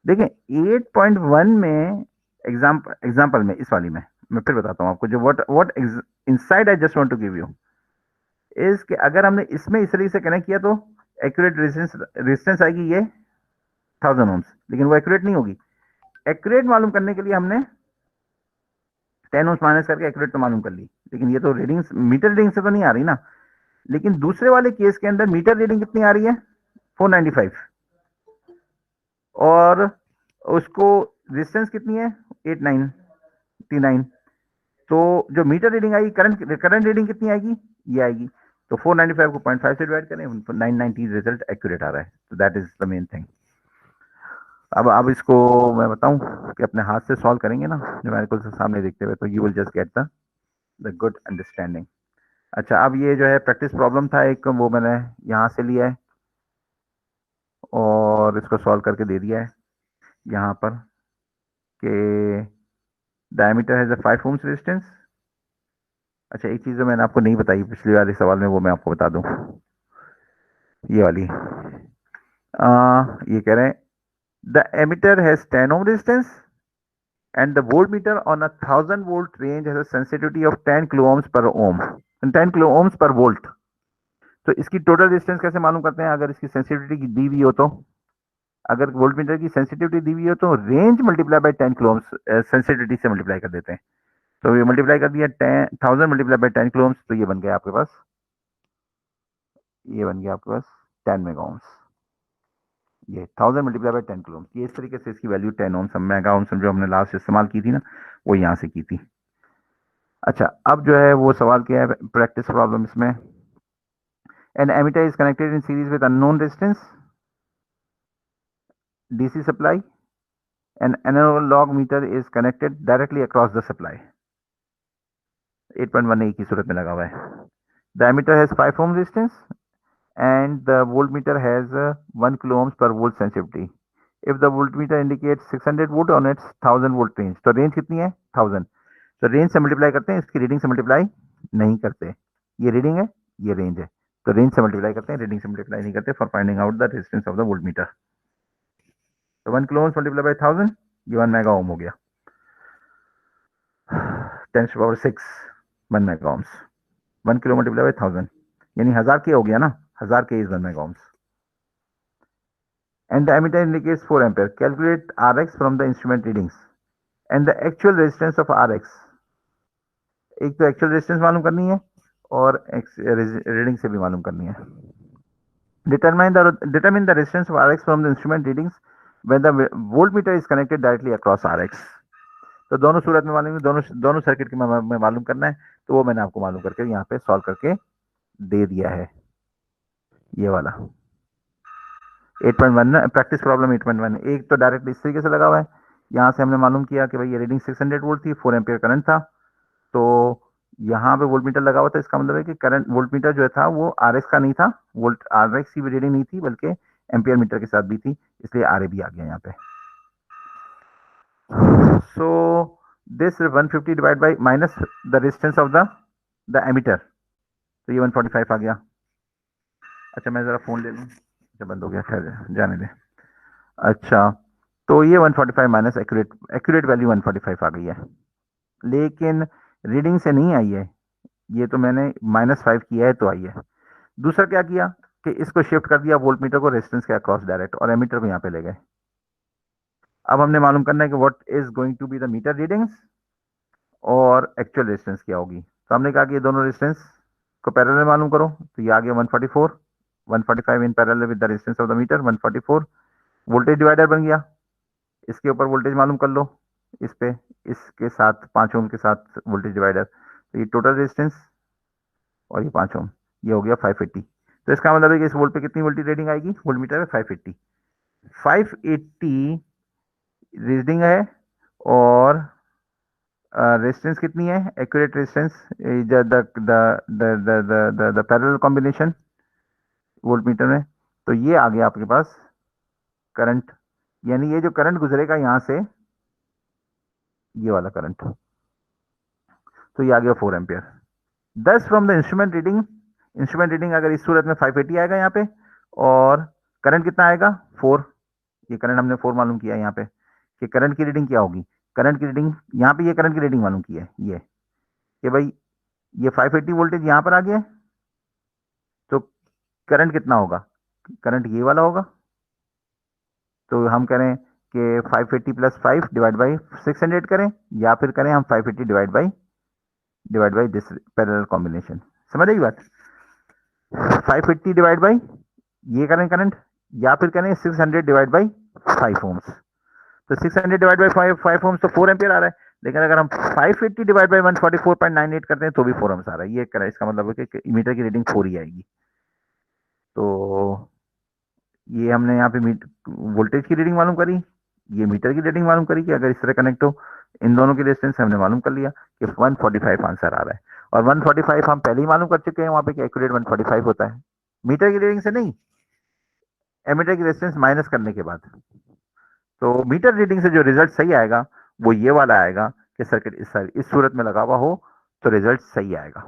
देखें 8.1 में एग्जाम्पल में, इस वाली में मैं फिर बताता हूं आपको, जो what inside I just want to give you is कि अगर हमने इसमें इस तरीके से कनेक्ट किया तो एक्यूरेट रेजिस्टेंस आएगी ये 1000 ओम्स, लेकिन वो एक्यूरेट नहीं होगी। एक्यूरेट मालूम करने के लिए हमने 10 ओम्स माइनस करके एक्यूरेट तो मालूम कर ली, लेकिन ये तो रीडिंग्स मीटर रीडिंग से तो नहीं आ रही ना। लेकिन दूसरे वाले केस के अंदर मीटर रीडिंग कितनी आ रही है, 495, और उसको रेजिस्टेंस कितनी है 899, तो जो मीटर रीडिंग आएगी, करंट रीडिंग कितनी आएगी, ये आएगी, तो 495 को 0.5 से डिवाइड करें, 990 रिजल्ट एक्यूरेट आ रहा है, तो that is the main thing. अब इसको मैं बताऊं कि अपने हाथ से सॉल्व करेंगे ना न्यूमेरिकल से सामने देखते हुए, तो you will just get the good understanding. अच्छा, अब ये जो है प्रैक्टिस प्रॉब्लम था एक, वो मैंने यहाँ से लिया है और इसको सॉल्व करके दे दिया है यहाँ पर कि diameter has a 5 ohms resistance अच्छा, एक चीज जो मैंने आपको नहीं बताई पिछली वाले सवाल में, वो मैं आपको बता दूं। ये वाली, ये कह रहे हैं the ammeter has 10 ohm resistance and the voltmeter on a 1000 volt range has a sensitivity of 10 kilo ohms per ohm and 10 kilo ohms per volt। तो इसकी टोटल रेजिस्टेंस कैसे मालूम करते हैं? अगर इसकी सेंसिटिविटी दी हुई हो तो, अगर वोल्टमीटर की सेंसिटिविटी दी हुई हो तो range multiply by 10 kilo ohms sensitivity से मल्टीप्लाई कर देते हैं। तो ये मल्टीप्लाई कर दिया 1000 मल्टीप्लाई बाय 10 किलो ohms, तो ये बन गया आपके पास, ये बन गया आपके पास 10 मेगा ohms। ये 1000 मल्टीप्लाई बाय 10 किलो ohms, ये इस तरीके से इसकी वैल्यू 10 ohms मेगा ohms जो हमने लास्ट इस्तेमाल की थी ना, वो यहाँ से की थी। अच्छा, अब जो है वो सवाल क्या है, प्रैक्टिस प्रॉब्लम इसमें। An ammeter is connected in series with unknown resistance, DC supply, an analog meter is connected directly across the supply. 8.1 की सूरत में लगा हुआ है। The ammeter has 5 ohm resistance and the voltmeter has 1 kilo ohms per volt sensitivity। If the voltmeter indicate 600 volt on its 1000 volt range, तो range कितनी है? 1000। तो रेंज से मल्टीप्लाई करते हैं, इसकी रीडिंग से मल्टीप्लाई नहीं करते। ये रीडिंग है, ये रेंज है, तो रेंज से मल्टीप्लाई करते हैं, रीडिंग से मल्टीप्लाई नहीं करते for finding out the resistance of the voltmeter. तो 1 किलो ohms मल्टीप्लाई बाय 1000, ये 1 मेगा ओम हो गया, 10 to power 6, 1 mega ohms। 1 kilo multiply by 1000 यानी 1000 के हो गया ना, 1000 K is 1 mega ohms। And the ammeter indicates 4 ampere. Calculate R X from the instrument readings and the actual resistance of R X. एक तो actual resistance मालूम करनी है और रीडिंग से भी मालूम करनी है। determine the resistance of Rx from the instrument readings when the voltmeter is connected directly across Rx। तो दोनों सूरत में मालूम, दोनों दोनों सर्किट की में मालूम करना है, तो वो मैंने आपको मालूम करके यहाँ पे सॉल्व करके दे दिया है। ये वाला 8.1 ना, प्रैक्टिस प्रॉब्लम 8.1। एक तो डायरेक्ट इस तरीके से लगा हुआ है, यहाँ से हमने मालूम किया कि भाई ये रीडिंग 600 वोल्ट थी, 4 एम्पियर करंट था, तो यहाँ पे वोल्टमीटर लगा हुआ था, इसका मतलब है कि करंट वोल्टमीटर जो था वो आर एक्स का नहीं था, वोल्ट आर एक्स की भी रीडिंग नहीं थी बल्कि एम्पियर मीटर के साथ भी थी, इसलिए आर ए भी आ गया यहाँ पे। So this 150 divide by minus the resistance of the ammeter, तो ये 145 आ गया। अच्छा, मैं जरा फोन ले लूँ, अच्छा बंद हो गया, खैर जाने दे। अच्छा, तो ये 145 माइनस एक्यूरेट वैल्यू 145 आ गई है, लेकिन रीडिंग से नहीं आई है, ये तो मैंने -5 किया है तो आई है। दूसरा क्या किया कि इसको शिफ्ट कर दिया वोल्टमीटर को रेजिस्टेंस के अक्रॉस डायरेक्ट, और एमीटर को यहाँ पे ले गए। अब हमने मालूम करना है कि what is going to be the meter readings और एक्चुअल रेजिस्टेंस क्या होगी। तो हमने कहा कि ये दोनों रेजिस्टेंस को पैरेलल में मालूम करो, तो ये आ गया 144, 145 in parallel with the resistance of the meter 144। Voltage divider बन गया, इसके ऊपर वोल्टेज मालूम कर लो, इस पे इसके साथ 5 ओम के साथ वोल्टेज डिवाइडर, तो ये टोटल रेजिस्टेंस और ये 5 ओम, ये हो गया 580। तो इसका मतलब है कि इस वोल्ट पे कितनी वोल्टेज रीडिंग आएगी? वोल्ट मीटर में 580, 580 रीडिंग है, और रेजिस्टेंस कितनी है? Accurate resistance, the parallel combination volt meter में, तो ये आ गया आपके पास करंट, यानी ये जो करंट गुजरेगा यहां से, ये वाला करंट, तो ये आ गया 4 ampere. 10 from the instrument reading अगर इस सूरत में 580 आएगा यहाँ पे, और करंट कितना आएगा? 4। ये करंट हमने 4 मालूम किया है यहाँ पे, कि करंट की रीडिंग क्या होगी? करंट की रीडिंग यहाँ पे, ये करंट की रीडिंग मालूम की है ये, कि भाई ये 580 वोल्टेज यहाँ पर आ गया है, तो करंट कितना होगा? करंट ये वाला होगा, तो हम करें कि 580 प्लस 5 डिवाइड बाई 600 करें, या फिर करें हम 580 divide by this parallel combination. समझ आई बात? 580 डिवाइड बाई ये करें करंट, या फिर करें 600 डिवाइड बाई 5 ओम्स। तो 600 डिवाइड बाई 5 ओम्स तो 4 एम्पियर आ रहा है, लेकिन अगर हम 580 डिवाइड बाई 144.98 करते हैं तो भी 4 ओम्स आ रहा है। ये करें, इसका मतलब है कि मीटर की रीडिंग 4 ही आएगी। तो ये हमने यहाँ पे वोल्टेज की रीडिंग मालूम करी, ये मीटर की रीडिंग मालूम करी कि अगर इस तरह कनेक्ट हो, इन दोनों की डिस्टेंस हमने मालूम कर लिया कि 145 आंसर आ रहा है। और 145 हम पहले ही मालूम कर चुके हैं वहां पे कि एक्यूरेट 145 होता है, मीटर की रीडिंग से नहीं, एमीटर की रेजिस्टेंस माइनस करने के बाद। तो मीटर रीडिंग से जो रिजल्ट सही आएगा वो ये वाला आएगा कि सर्किट इस सूरत में लगा हुआ हो, तो रिजल्ट सही आएगा।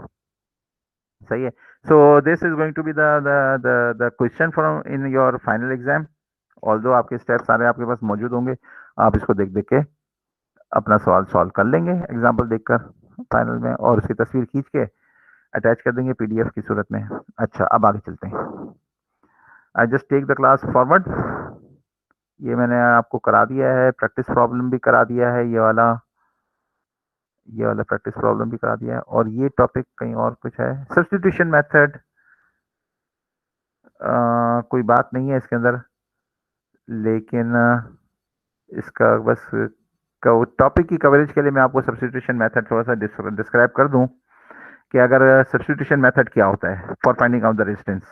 सही है। So this is going to be the question from in your final exam. Although आपके स्टेप्स सारे आपके पास मौजूद होंगे, आप इसको देख देख के अपना सवाल सॉल्व कर लेंगे एग्जाम्पल देखकर फाइनल में, और उसकी तस्वीर खींच के अटैच कर देंगे पीडीएफ की सूरत में। अच्छा, अब आगे चलते हैं। I just take the class forward. ये मैंने आपको करा दिया है, प्रैक्टिस प्रॉब्लम भी करा दिया है, ये वाला प्रैक्टिस प्रॉब्लम भी करा दिया है। और ये टॉपिक कहीं और कुछ है, सब्स्टिट्यूशन मेथड, कोई बात नहीं है इसके अंदर, लेकिन इसका बस टॉपिक की कवरेज के लिए मैं आपको सब्स्टिट्यूशन मेथड थोड़ा सा डिस्क्राइब कर दूं कि अगर सब्स्टिट्यूशन मेथड क्या होता है for finding out the resistance.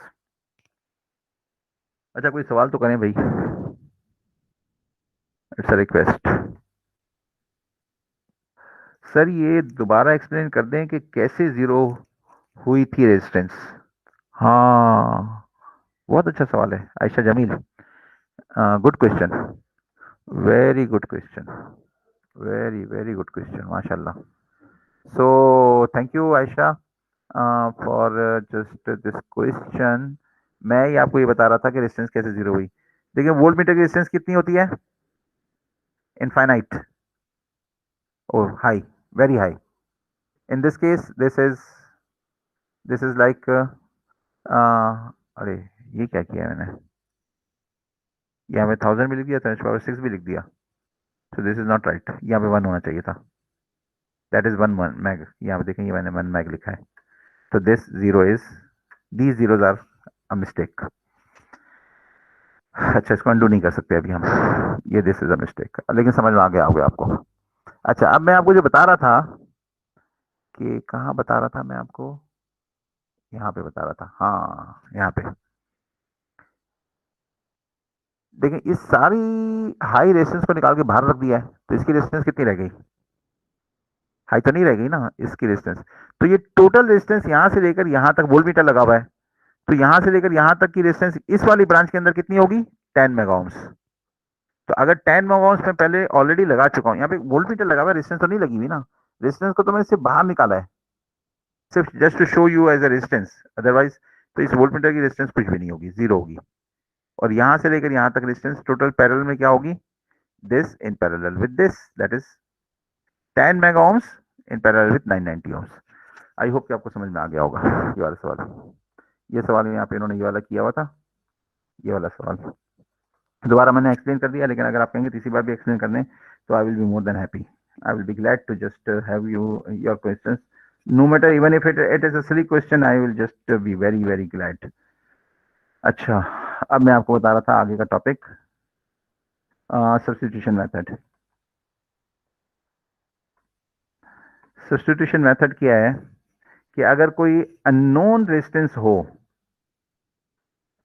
अच्छा, कोई सवाल तो करें भाई, इट्स अ रिक्वेस्ट। सर ये दोबारा एक्सप्लेन कर दें कि कैसे जीरो हुई थी रेजिस्टेंस। हाँ, बहुत अच्छा सवाल है Ayesha Jamil, good question, very good question, very very good question, माशाल्लाह। So thank you Ayesha for just this question. मैं ही आपको ये बता रहा था कि रेजिस्टेंस कैसे जीरो हुई। देखिए, वोल्ट मीटर की रेजिस्टेंस कितनी होती है? इनफाइनाइट, और high, very high. In this case this is like, अरे ये क्या किया मैंने, यहाँ पे 1000 भी लिख दिया, 10⁻6 भी लिख दिया। सो दिस इज नॉट राइट, यहाँ पे 1 होना चाहिए था। दैट इज 1 मैग, यहाँ पे देखें, ये मैंने 1 मैग लिखा है। तो this zero is, these zeros are a mistake. अच्छा, इसको अंडू नहीं कर सकते अभी हम, ये दिस इज अ मिस्टेक, लेकिन समझ में आ गया होगा आपको। अच्छा, अब मैं आपको जो बता रहा था कि कहाँ बता रहा था मैं आपको, यहाँ पे बता रहा था, हाँ यहाँ पे। देखिए, इस सारी हाई रेजिस्टेंस को निकाल के बाहर रख दिया है, तो इसकी रेजिस्टेंस कितनी रह गई? हाई तो नहीं रह गई ना इसकी रेजिस्टेंस। तो ये टोटल रेजिस्टेंस यहाँ से लेकर यहाँ तक, वोल्ट मीटर लगा हुआ है, तो यहाँ से लेकर यहाँ तक की रेजिस्टेंस इस वाली ब्रांच के अंदर कितनी होगी? 10 मेगा ओम्स। तो अगर 10 मेगा ओम्स में पहले ऑलरेडी लगा चुका हूँ, यहाँ पे वोल्ट मीटर लगा हुआ है, रेजिस्टेंस तो नहीं लगी हुई ना। रेजिस्टेंस को तो मैंने सिर्फ बाहर निकाला है, सिर्फ just to show you as a resistance, otherwise तो इस वोल्ट मीटर की रेजिस्टेंस कुछ भी नहीं होगी, जीरो होगी। और यहां से लेकर यहां तक रेजिस्टेंस टोटल पैरेलल में क्या होगी? This in parallel with this, that is 10 mega ohms in parallel with 990 ohms. I hope कि आपको समझ में आ गया होगा ये वाला सवाल। ये सवाल यहाँ पे इन्होंने ये वाला किया हुआ था, ये वाला सवाल दोबारा मैंने एक्सप्लेन कर दिया, लेकिन अगर आप कहेंगे तीसरी बार भी एक्सप्लेन करने, तो I will be more than happy, I will be glad to just have you your questions, no matter even if it is a silly question, I will just be very very glad. अच्छा, अब मैं आपको बता रहा था आगे का topic, substitution method. Substitution method क्या है कि अगर कोई अननोन रेजिस्टेंस हो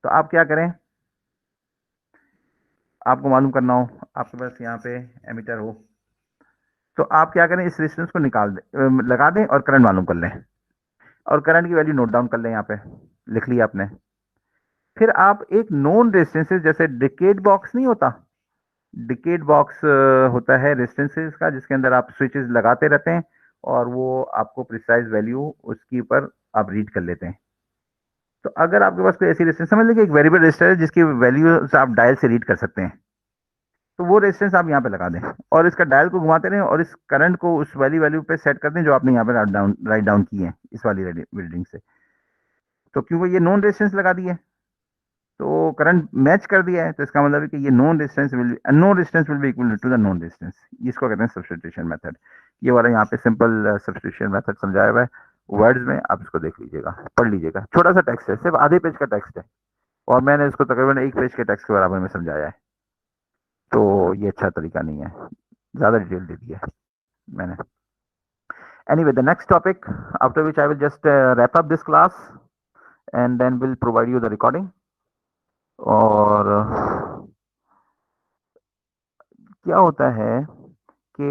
तो आप क्या करें, आपको मालूम करना हो, आपके पास यहाँ पे एमीटर हो, तो आप क्या करें, इस रेजिस्टेंस को निकाल दें, लगा दें और करंट मालूम कर लें, और करंट की वैल्यू नोट डाउन कर लें, यहाँ पे लिख लिया आपने। फिर आप एक नोन रेजिस्टेंसेस, जैसे डिकेड बॉक्स नहीं होता, डिकेड बॉक्स होता है रेजिस्टेंसेस का, जिसके अंदर आप स्विचेस लगाते रहते हैं और वो आपको प्रिसाइज वैल्यू उसके ऊपर आप रीड कर लेते हैं। तो अगर आपके पास कोई ऐसी रेजिस्टेंस, समझ लीजिए एक वेरिएबल रेजिस्टर है जिसकी वैल्यू आप डायल से रीड कर सकते हैं, तो वो रेजिस्टेंस आप यहाँ पे लगा दें और इसका डायल को घुमाते रहें और इस करंट को उस वाली वैल्यू पे सेट कर दें जो आपने यहाँ पे राइट डाउन की है इस वाली बिल्डिंग से। तो क्योंकि ये नॉन रेजिस्टेंस लगा दी है, तो करंट मैच कर दिया है, तो इसका मतलब है कि ये known resistance will known resistance will be equal to the known resistance. इसको कहते हैं सब्स्टिट्यूशन मेथड। ये वाला यहाँ पे सिंपल सब्स्टिट्यूशन मेथड समझाया हुआ है वर्ड्स में, आप इसको देख लीजिएगा, पढ़ लीजिएगा, छोटा सा टेक्स्ट है, सिर्फ आधे पेज का टेक्स्ट है, और मैंने इसको तकरीबन 1 पेज के टेक्स्ट के बराबर में समझाया है। तो ये अच्छा तरीका नहीं है, ज्यादा डिटेल दे दिया है मैंने। Anyway, the next topic, after which I will just wrap up this class and then will provide you the recording. और क्या होता है कि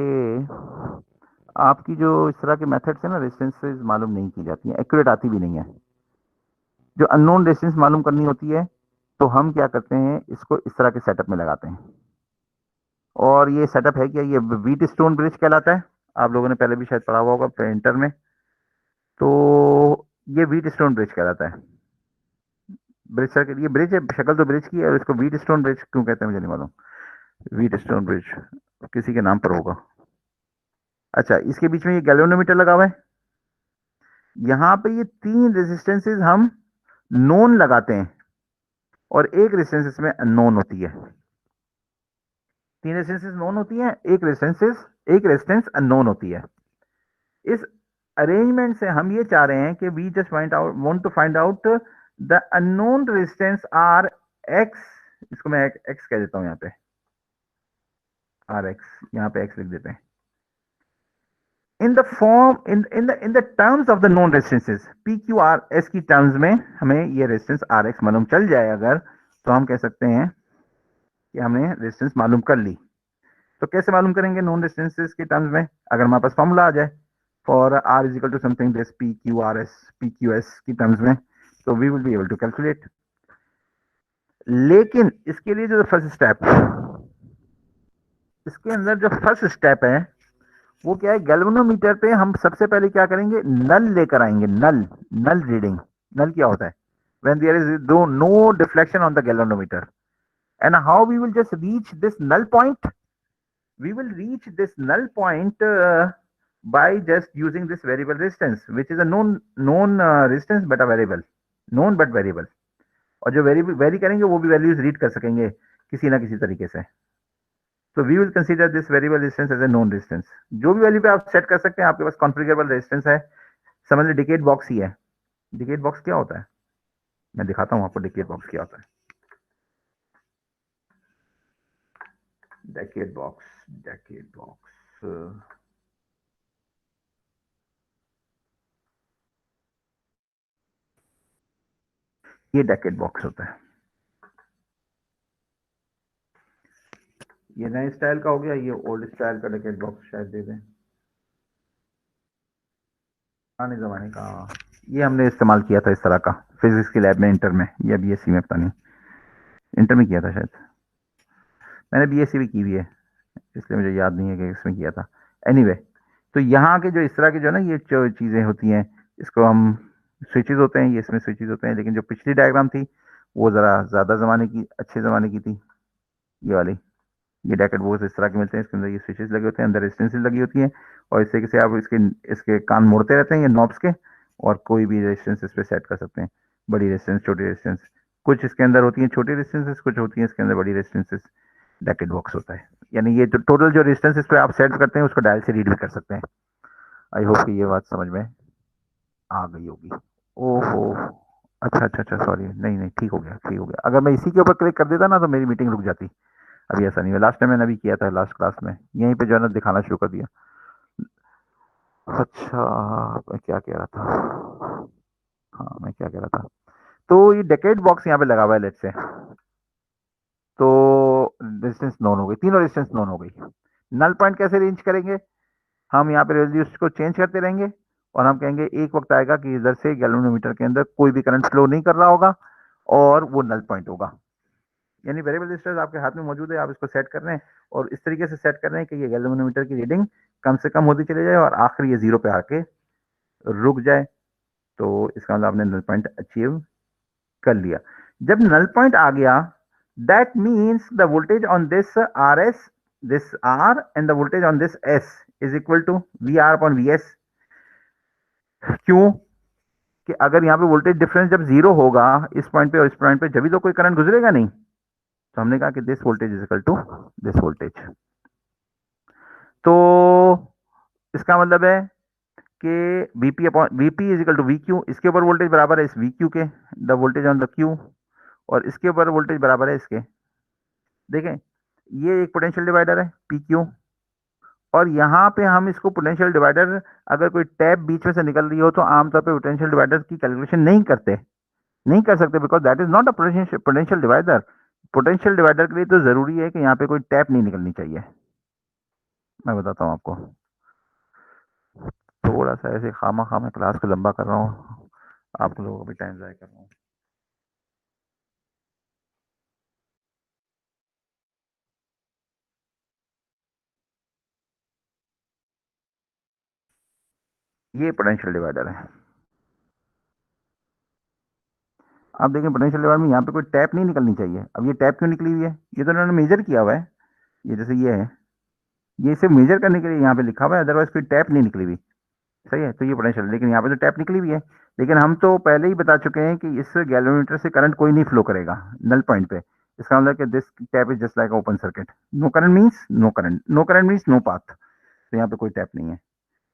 आपकी जो इस तरह के मेथड्स है ना, रेजिस्टेंसेस मालूम नहीं की जाती हैं, एक्यूरेट आती भी नहीं है। जो अननोन रेजिस्टेंस मालूम करनी होती है, तो हम क्या करते हैं, इसको इस तरह के सेटअप में लगाते हैं। और ये सेटअप है क्या, ये व्हीट स्टोन ब्रिज कहलाता है, आप लोगों ने पहले भी शायद पढ़ा हुआ होगा इंटर में। तो ये व्हीट स्टोन ब्रिज कहलाता है। ब्रिज सर, ये ब्रिज है, शक्ल तो ब्रिज की है, और इसको व्हीट स्टोन ब्रिज क्यों कहते हैं मुझे नहीं मालूम। व्हीट स्टोन ब्रिज किसी के नाम पर होगा। अच्छा, इसके बीच में ये गैल्वेनोमीटर लगा हुआ है। यहां पे ये तीन रेजिस्टेंसेस हम नोन लगाते हैं, और एक रेजिस्टेंस इसमें अननोन होती है। तीन रेजिस्टेंसेस नोन होती हैं, एक रेजिस्टेंस अननोन होती है। इस अरेंजमेंट से हम ये चाह रहे हैं कि we just find out, want to find out the unknown resistance R X. इसको मैं एक्स कह देता हूं, यहां पे आर एक्स, यहां पे एक्स लिख देते हैं। इन the form, in the terms of the known resistances, P Q R S की टर्म्स में हमें ये रेजिस्टेंस आर एक्स मालूम चल जाए अगर, तो हम कह सकते हैं कि हमने रेजिस्टेंस मालूम कर ली। तो कैसे मालूम करेंगे नॉन रेजिस्टेंसेस के टर्म्स में? अगर हमारे पास फॉर्मूला आ जाए for R is equal to something this P Q R S, P Q S की टर्म्स में, तो we will be able to calculate. लेकिन इसके लिए जो फर्स्ट स्टेप, इसके अंदर जो फर्स्ट स्टेप है वो क्या है? गैल्वेनोमीटर पे हम सबसे पहले क्या करेंगे? नल लेकर आएंगे। नल, नल रीडिंग। नल क्या होता है? when there is no deflection on the galvanometer. And how we will just reach this null point? We will reach this null point by just using this variable resistance, which is a known resistance but a variable, known but variable. और जो very करेंगे वो भी values read कर सकेंगे किसी ना किसी तरीके से। तो we will consider this variable resistance as a known resistance. जो भी वैल्यू पे आप सेट कर सकते हैं, आपके पास कॉन्फ़िगरेबल रेजिस्टेंस है। समझ लीजिए डिकेट बॉक्स ही है। डिकेट बॉक्स क्या होता है? मैं दिखाता हूं आपको डिकेट बॉक्स क्या होता है। डेकेड बॉक्स, डेकेड बॉक्स, ये डेकेड बॉक्स होता है। ये नए स्टाइल का हो गया, ये ओल्ड स्टाइल का डेकेड बॉक्स शायद दे दें, पुराने जमाने का। ये हमने इस्तेमाल किया था इस तरह का फिजिक्स की लैब में, इंटर में या बीएससी में, पता नहीं, इंटर में किया था शायद। मैंने बीएससी भी की हुई है, इसलिए मुझे याद नहीं है कि इसमें किया था। एनीवे anyway, तो यहाँ के जो इस तरह के जो ना ये जो चीज़ें होती हैं, इसको हम स्विचेस होते हैं, ये इसमें स्विचेस होते हैं। लेकिन जो पिछली डायग्राम थी वो ज़रा ज़्यादा ज़माने की, अच्छे ज़माने की थी, ये वाली। ये डैकेट बोर्ड इस तरह के मिलते हैं, इसके अंदर ये स्विचेस लगे होते हैं, अंदर रेजिस्टेंसेस लगी होती हैं, और इस तरीके से आप इसके इसके कान मोड़ते रहते हैं ये नॉब्स के, और कोई भी रेजिस्टेंस इस पर सेट कर सकते हैं। बड़ी रेजिस्टेंस, छोटी रेजिस्टेंस, कुछ इसके अंदर होती हैं छोटी रेजिस्टेंसेस, कुछ होती हैं इसके अंदर बड़ी रेजिस्टेंसेस। डैकेट बॉक्स होता है, यानी ये जो टोटल जो रेजिस्टेंस इस पर आप सेट करते हैं उसको डायल से रीड भी कर सकते हैं। आई होप कि ये बात समझ में आ गई होगी। ओहो, अच्छा अच्छा अच्छा, सॉरी, नहीं नहीं, ठीक हो गया, ठीक हो गया। अगर मैं इसी के ऊपर क्लिक कर देता ना तो मेरी मीटिंग रुक जाती। अभी ऐसा नहीं है, लास्ट टाइम मैंने अभी किया था, लास्ट क्लास में यहीं पे जो है ना दिखाना शुरू कर दिया। अच्छा, मैं क्या कह रहा था? हाँ, मैं क्या कह रहा था? तो ये डेकेड बॉक्स यहाँ पे लगा हुआ है, लेट से। तो रेजिस्टेंस नोन हो गई, तीनों रेजिस्टेंस नोन हो गई। नल पॉइंट कैसे रेंज करेंगे? हम यहाँ पे रेडियस को चेंज करते रहेंगे, और हम कहेंगे एक वक्त आएगा कि इधर से गैल्वेनोमीटर के अंदर कोई भी करंट फ्लो नहीं कर रहा होगा, और वो नल पॉइंट होगा। यानी वेरिएबल रेजिस्टेंस आपके हाथ में मौजूद है, आप इसको सेट कर रहे हैं, और इस तरीके से सेट कर रहे हैं कि ये गैल्वेनोमीटर की रीडिंग कम से कम होती चली जाए और आखिर ये जीरो पे आके रुक जाए। तो इसका मतलब आपने नल पॉइंट अचीव कर लिया। जब नल पॉइंट आ गया, that means the voltage on this R S, this R, and the voltage on this S is equal to V R upon V S. क्यों? कि अगर यहाँ पे वोल्टेज डिफरेंस जब जीरो होगा इस पॉइंट पे और इस पॉइंट पे, जब भी तो कोई करंट गुजरेगा नहीं। तो हमने कहा कि this voltage is equal to this voltage. तो इसका मतलब है कि Vp upon Vp is equal to V Q, इसके ऊपर वोल्टेज बराबर है इस वी क्यू के, the voltage on the Q, और इसके ऊपर वोल्टेज बराबर है इसके। देखें, ये एक पोटेंशियल डिवाइडर है पी क्यू, और यहाँ पे हम इसको पोटेंशियल डिवाइडर, अगर कोई टैप बीच में से निकल रही हो तो आमतौर पे पोटेंशियल डिवाइडर की कैलकुलेशन नहीं करते, नहीं कर सकते, because that is not a potential divider. Potential divider के लिए तो जरूरी है कि यहाँ पे कोई टैप नहीं निकलनी चाहिए। मैं बताता हूँ आपको, थोड़ा सा ऐसे खामा खामा क्लास को लंबा कर रहा हूँ, आप लोगों को भी टाइम ज़ाया कर रहा हूँ। ये पोटेंशियल डिवाइडर है, आप देखें पोटेंशियल डिवाइडर में यहाँ पे कोई टैप नहीं निकलनी चाहिए। अब ये टैप क्यों निकली हुई है? ये तो उन्होंने मेजर किया हुआ है, ये जैसे ये है, ये सिर्फ मेजर करने के लिए यहाँ पे लिखा हुआ है, अदरवाइज कोई टैप नहीं निकली हुई। सही है, तो ये पोटेंशियल, लेकिन यहाँ पे तो टैप निकली हुई है। लेकिन हम तो पहले ही बता चुके हैं कि इस गैल्वेनोमीटर से करंट कोई नहीं फ्लो करेगा नल पॉइंट पे। इसका मतलब कि this tap is just like open circuit. No current means no current, no current means no path. तो यहाँ पे कोई टैप नहीं है।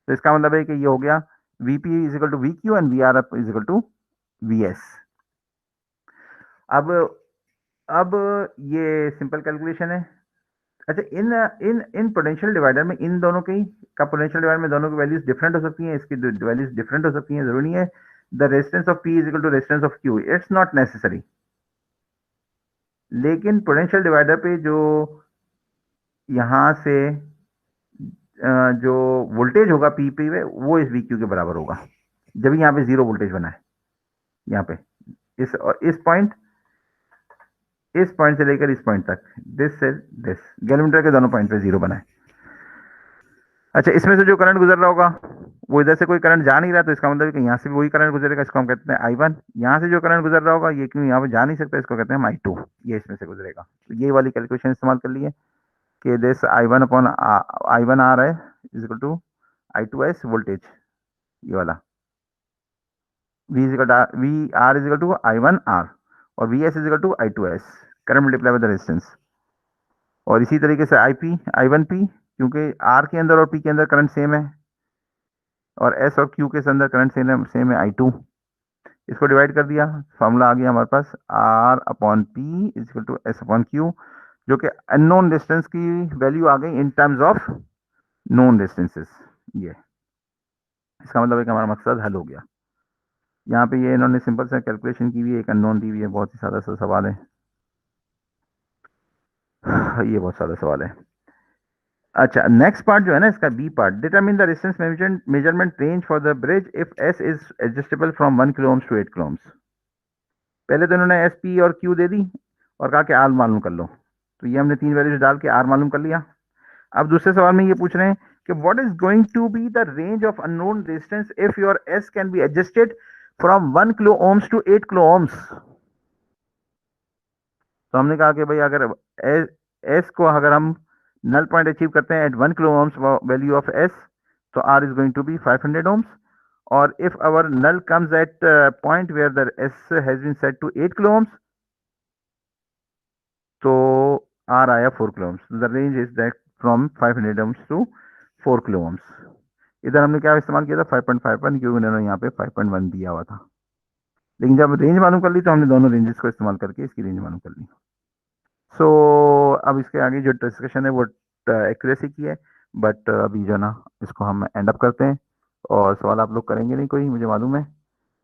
तो इसका मतलब है कि ये हो गया Vp is equal to V Q and V R is equal to V S. अब ये सिंपल कैलकुलेशन है। अच्छा, इन इन इन पोटेंशियल डिवाइडर में इन दोनों की का पोटेंशियल डिवाइडर में दोनों की वैल्यूज डिफरेंट हो सकती हैं, इसकी वैल्यूज डिफरेंट हो सकती हैं, जरूरी नहीं है the resistance of P is equal to resistance of Q, it's not necessary. लेकिन पोटेंशियल डिवाइडर पे जो यहां से जो वोल्टेज होगा पी पे वो इस VQ के बराबर होगा, जब यहाँ पे जीरो वोल्टेज बना है। यहाँ पे इस पॉइंट से लेकर इस पॉइंट तक, दिस से दिस गैल्वेनोमीटर के दोनों पॉइंट पे जीरो बना है। अच्छा, इसमें से जो करंट गुजर रहा होगा वो इधर से कोई करंट जा नहीं रहा, तो इसका मतलब है कि यहाँ से भी वही करंट गुजरेगा, इसको हम कहते हैं I1। यहाँ से जो करंट गुजर रहा होगा ये क्यों यहाँ पे जा नहीं सकता, इसको कहते हैं हम I2। ये इसमें से गुजरेगा। तो ये वाली कैलकुलेशन इस्तेमाल कर लिए कि दिस I1 अपॉन I1 आ रहा है is equal to I2S voltage, ये वाला V R is equal to I1 R और VS is equal to I2S, current multiply by the resistance. और इसी तरीके से I1P, क्योंकि R के अंदर और P के अंदर करंट सेम है और S और Q के अंदर करंट सेम है I2। इसको डिवाइड कर दिया, फॉर्मूला आ गया हमारे पास R upon P is equal to S upon Q, जो कि अननोन डिस्टेंस की वैल्यू आ गई in terms of known distances. ये इसका मतलब है कि हमारा मकसद हल हो गया। यहाँ पे ये इन्होंने सिंपल सा कैलकुलेशन की हुई है, एक अननोन दी हुई है, बहुत ही सादा सा सवाल है। ये बहुत सादा सवाल है। अच्छा, नेक्स्ट पार्ट जो है ना इसका B part, determine the resistance measurement range for the bridge if S is adjustable from 1 kilo ohms to 8 kilo ohms. पहले तो इन्होंने एस पी और क्यू दे दी और कहा कि आर मालूम कर लो, तो ये हमने तीन वैल्यूज डाल के आर मालूम कर लिया। अब दूसरे सवाल में ये पूछ रहे हैं कि what is going to be the range of unknown resistance if your S can be adjusted from 1 kilo ohms to 8 kilo ohms. तो हमने कहा कि भाई अगर एस को अगर हम नल पॉइंट अचीव करते हैं at 1 kilo ohms value of S, तो R is going to be 500 ohms. और if our null comes at point where the S has been set to 8 kilo ohms, तो R आया 4 kilo ohms. The range is that from 500 ohms to 4 kilo ohms. इधर हमने क्या इस्तेमाल किया था 5.51, क्योंकि उन्होंने यहाँ पे 5.1 दिया हुआ था। लेकिन जब रेंज मालूम कर ली तो हमने दोनों रेंजेस को इस्तेमाल करके इसकी रेंज मालूम कर ली। सो अब इसके आगे जो डिस्कशन है वो एक्यूरेसी की है, बट अभी जो ना इसको हम एंड अप करते हैं। और सवाल आप लोग करेंगे नहीं कोई, मुझे मालूम है,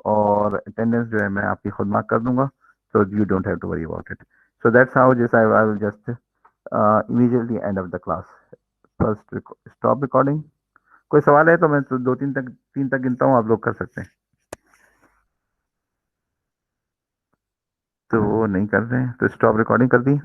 और अटेंडेंस जो है मैं आपकी खुद मार्क कर दूंगा, so you don't have to worry about it. So that's how just I will just immediately end of the class. First stop recording. कोई सवाल है तो मैं तो तीन तक गिनता हूँ, आप लोग कर सकते हैं। तो वो नहीं कर रहे हैं तो स्टॉप रिकॉर्डिंग कर दी।